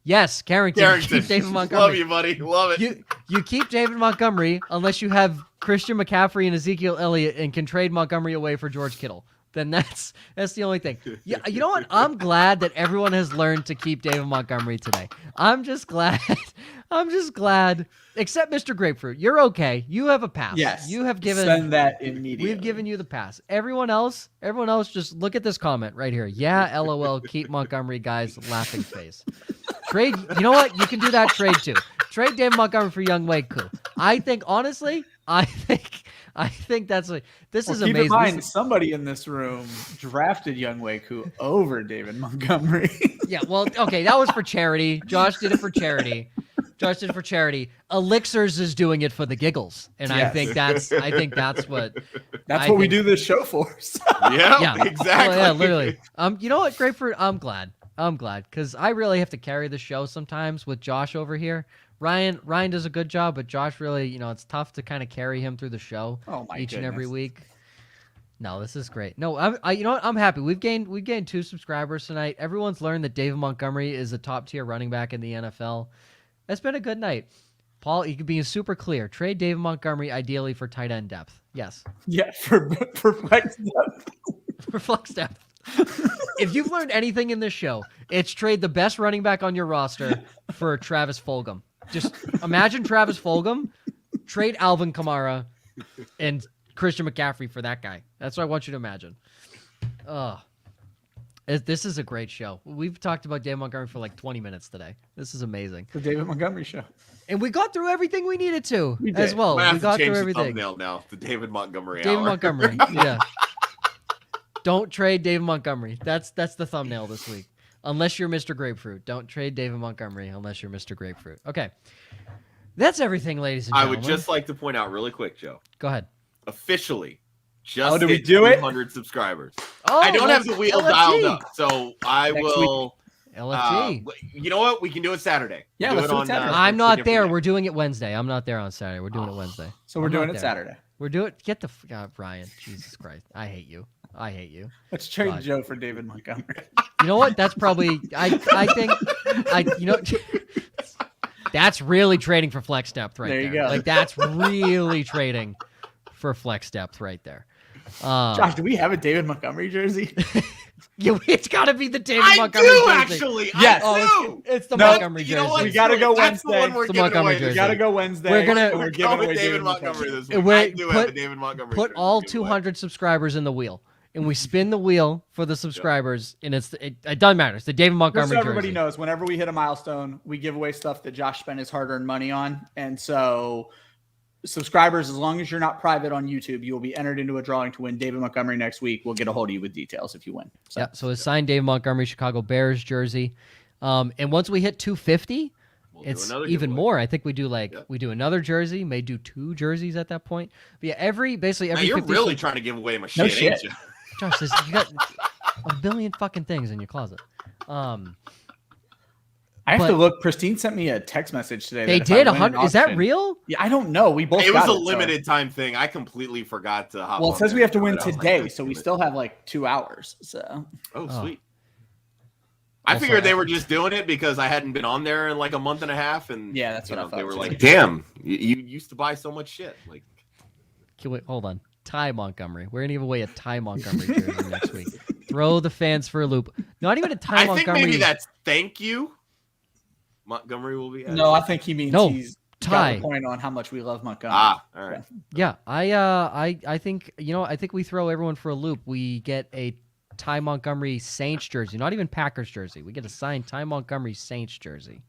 Yes, Carrington, keep David Montgomery. Love you, buddy. Love it. You keep David Montgomery unless you have Christian McCaffrey and Ezekiel Elliott and can trade Montgomery away for George Kittle. Then that's the only thing. Yeah, you know what? I'm glad that everyone has learned to keep David Montgomery today. I'm just glad. Except Mr. Grapefruit, you're okay. You have a pass. yes, you have given. send that immediately. We've given you the pass. Everyone else, just look at this comment right here. Yeah, LOL. Keep Montgomery, guys. Laughing face. Trade. You know what? You can do that trade too. Trade David Montgomery for Young Wei Koo. I think honestly, this is keep amazing. in mind, somebody in this room drafted Young Wei Koo over David Montgomery. Yeah, well, okay, that was for charity. Josh did it for charity. Elixirs is doing it for the giggles, and I Yes. think that's what. That's I what we think- do this show for. So. Yeah, exactly. Oh, yeah, literally. You know what, Grapefruit? I'm glad because I really have to carry the show sometimes with Josh over here. Ryan does a good job, but Josh really, it's tough to kind of carry him through the show each and every week. No, this is great. No, you know what? I'm happy. We've gained 2 subscribers tonight. Everyone's learned that David Montgomery is a top tier running back in the NFL. It's been a good night. Paul, you could be super clear. Trade David Montgomery ideally for tight end depth. Yes. Yeah, for flex depth. For flex depth. If you've learned anything in this show, it's trade the best running back on your roster for Travis Fulgham. Just imagine Travis Fulgham, trade Alvin Kamara, and Christian McCaffrey for that guy. That's what I want you to imagine. This is a great show. We've talked about David Montgomery for like 20 minutes today. This is amazing. The David Montgomery show. And we got through everything we needed to We as did. well. I'm gonna We have got to change through the everything. thumbnail now. The David Montgomery David hour. Montgomery. Yeah. Don't trade David Montgomery. That's the thumbnail this week. Unless you're Mr. Grapefruit. Don't trade David Montgomery unless you're Mr. Grapefruit. Okay. That's everything, ladies and I gentlemen. would just like to point out really quick, Joe. Go ahead. Officially, Just do we hit do it? 200 subscribers. Oh, I don't have let's- the wheel LFG. dialed up, so I Next will. LFG. You know what? We can do it Saturday. Yeah, We'll let's do it Saturday. I'm what's not the there. different We're doing it Wednesday. I'm not there on Saturday. We're doing it Wednesday. So we're I'm doing not it there. Saturday. We're doing get the Ryan. Jesus Christ. I hate you. Let's trade God. Joe for David Montgomery. You know what? That's probably I think that's really trading for flex depth right there. There you go. Like that's really trading for flex depth right there. Josh, do we have a David Montgomery jersey? It's got to be the David I Montgomery do jersey. actually. Yes. I do. It's the No, Montgomery You jersey. know what? We gotta go That's the Wednesday. one we're It's the giving Montgomery away. jersey. We gotta go Wednesday. We're gonna- and we're Go giving with away David Montgomery this We're- week. I do have a put- David Montgomery. Put jersey all to give away. 200 subscribers in the wheel, and we spin the wheel for the subscribers, and it doesn't matter. It's the David Just Montgomery so everybody jersey. knows, whenever we hit a milestone, we give away stuff that Josh spent his hard-earned money on. And so subscribers, as long as you're not private on YouTube, you will be entered into a drawing to win David Montgomery next week. We'll get a hold of you with details if you win. Yeah, so it's signed David Montgomery Chicago Bears jersey. And once we hit 250, We'll do it's another even giveaway. more. I think we do Yeah. we do another jersey, may do 2 jerseys at that point. But yeah, basically Now, every you're 50 really trying to give away my No shit, ain't shit. you? Josh, you got a billion fucking things in your closet. I have But- to look. Pristine sent me a text message today. They that if I did win an 100. Is that auction- real? Yeah, I don't know. We both It was got a so- limited time thing. I completely forgot to hop Well, it on says there we have to and win do it. I was like, today, "Let's so do we it." still have like 2 hours. So Oh, Oh. sweet. I Also, figured they were just doing it because I hadn't been on there in like a month and a half, and Yeah, that's you what I know, thought they were too. like, "Damn, you used to buy so much shit." Like, Wait, hold on. Ty Montgomery. We're gonna give away a Ty Montgomery jersey next week. Throw the fans for a loop. Not even a Ty I think Montgomery. maybe that's thank you. Montgomery will be. added. no, I think he means No, he's got Ty. the point on how much we love Montgomery. All right. Yeah, I think I think we throw everyone for a loop. We get a Ty Montgomery Saints jersey, not even Packers jersey. We get a signed Ty Montgomery Saints jersey.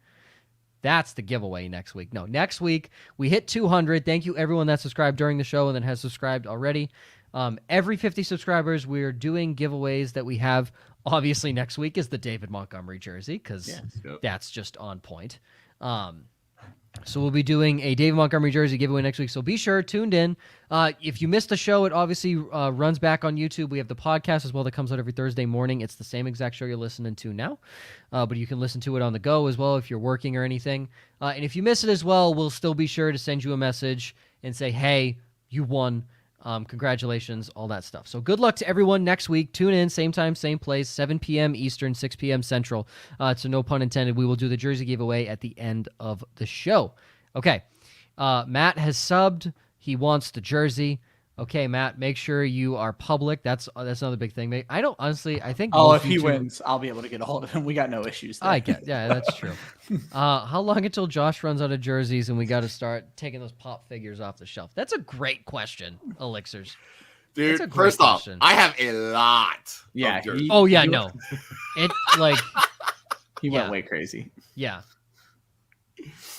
That's the giveaway next week. No, next week we hit 200. Thank you everyone that subscribed during the show and then has subscribed already. Every 50 subscribers, we're doing giveaways that we have. Obviously, next week is the David Montgomery jersey because Yep. that's just on point. So we'll be doing a David Montgomery jersey giveaway next week. So be sure, tuned in. If you missed the show, it obviously runs back on YouTube. We have the podcast as well that comes out every Thursday morning. It's the same exact show you're listening to now, but you can listen to it on the go as well if you're working or anything. And if you miss it as well, we'll still be sure to send you a message and say, hey, you won. Congratulations, all that stuff. So good luck to everyone next week. Tune in, same time, same place, 7 p.m. Eastern, 6 p.m. Central. So no pun intended. We will do the jersey giveaway at the end of the show. Okay. Matt has subbed. He wants the jersey. Okay, Matt, make sure you are public. That's another big thing. I don't honestly. I think. Oh, most if he YouTube- wins, I'll be able to get a hold of him. We got no issues there. I get. Yeah, that's true. How long until Josh runs out of jerseys and we got to start taking those pop figures off the shelf? That's a great question, Elixirs. That's a Dude, great first off, question. I have a lot. Yeah, of jerseys. he- Oh yeah, You- no. It like He Yeah. went way crazy. yeah.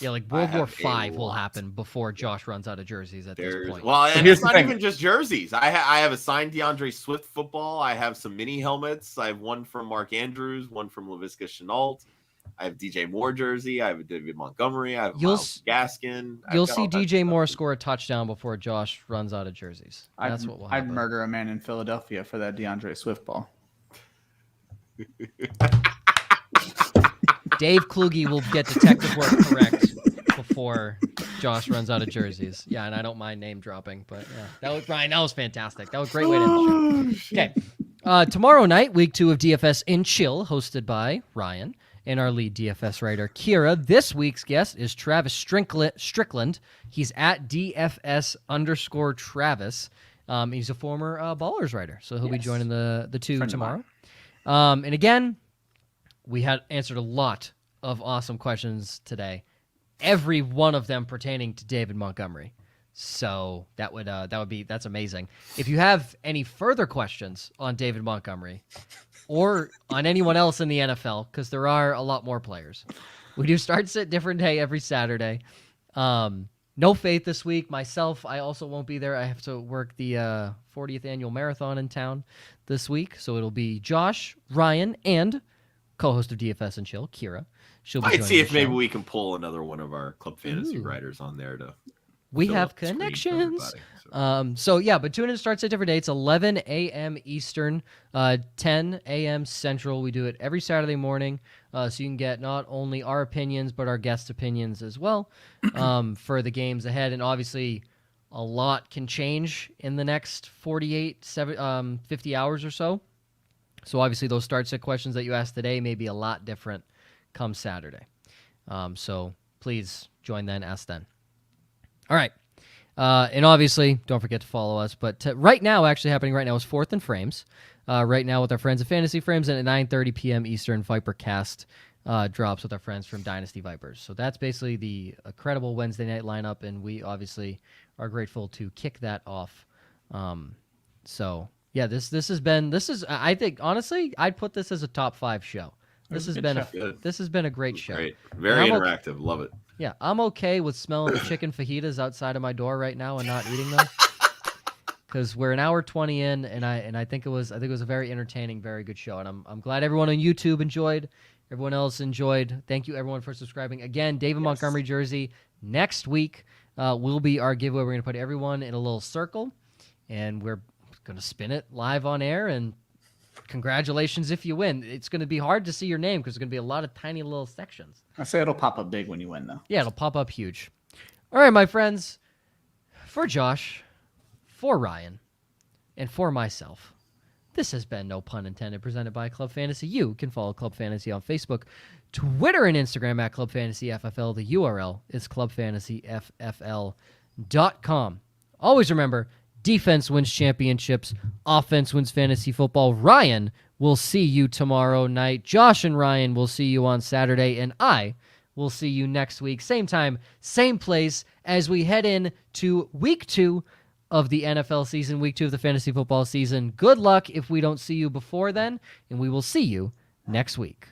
Yeah, like World War have a V will lot. happen before Josh runs out of jerseys at this point. Well, and here's it's the not thing. even just jerseys. I have a signed DeAndre Swift football. I have some mini helmets. I have one from Mark Andrews, one from Laviska Shenault. I have DJ Moore jersey. I have a David Montgomery. I have You'll Myles Gaskin. I've You'll got see all kinds DJ of Moore stuff. score a touchdown before Josh runs out of jerseys. That's what will I'd happen. murder a man in Philadelphia for that DeAndre Swift ball. Dave Kluge will get detective work correct before Josh runs out of jerseys. Yeah, and I don't mind name dropping, but yeah, that was Ryan. That was fantastic. That was a great way to end the show. Okay, tomorrow night, week 2 of DFS in Chill, hosted by Ryan and our lead DFS writer Kira. This week's guest is Travis Strickland. He's at DFS_Travis. He's a former Ballers writer, so he'll be Yes. joining the two Friend of tomorrow. And again, we had answered a lot of awesome questions today, every one of them pertaining to David Montgomery. So that's amazing. If you have any further questions on David Montgomery or on anyone else in the NFL, because there are a lot more players, we do start sit different day every Saturday. No Faith this week. Myself, I also won't be there. I have to work the 40th annual marathon in town this week, so it'll be Josh, Ryan, and co-host of DFS and Chill, Kira. She'll be I'd joining see if the maybe show. we can pull another one of our club fantasy Ooh. writers on there to We fill have up the screen for connections. everybody, So yeah, but tune in starts at different dates, 11 a.m. Eastern, 10 a.m. Central. We do it every Saturday morning, so you can get not only our opinions, but our guest opinions as well for the games ahead. And obviously, a lot can change in the next 50 hours or so. So obviously, those start set questions that you asked today may be a lot different come Saturday. So please join then, ask then. All right. And obviously, don't forget to follow us. But right now, actually happening right now is 4th and Frames. Right now with our friends at Fantasy Frames, and at 9:30 p.m. Eastern, Vipercast drops with our friends from Dynasty Vipers. So that's basically the incredible Wednesday night lineup, and we obviously are grateful to kick that off. So yeah, this is I think honestly I'd put this as a top 5 show. This has been a great show. Great, very interactive. Love it. Yeah, I'm okay with smelling the chicken fajitas outside of my door right now and not eating them, because we're an hour 20 in, and I think it was a very entertaining, very good show, and I'm glad everyone on YouTube enjoyed, everyone else enjoyed. Thank you everyone for subscribing. Again, David Montgomery jersey next week will be our giveaway. We're gonna put everyone in a little circle, and we're gonna spin it live on air, and congratulations if you win. It's going to be hard to see your name because there's going to be a lot of tiny little sections. I say it'll pop up big when you win, though. Yeah, it'll pop up huge. All right, my friends. For Josh, for Ryan, and for myself, this has been No Pun Intended, presented by Club Fantasy. You can follow Club Fantasy on Facebook, Twitter, and Instagram at Club Fantasy FFL. The URL is clubfantasyffl.com. Always remember, defense wins championships. Offense wins fantasy football. Ryan will see you tomorrow night. Josh and Ryan will see you on Saturday. And I will see you next week. Same time, same place, as we head in to week 2 of the NFL season, week 2 of the fantasy football season. Good luck if we don't see you before then. And we will see you next week.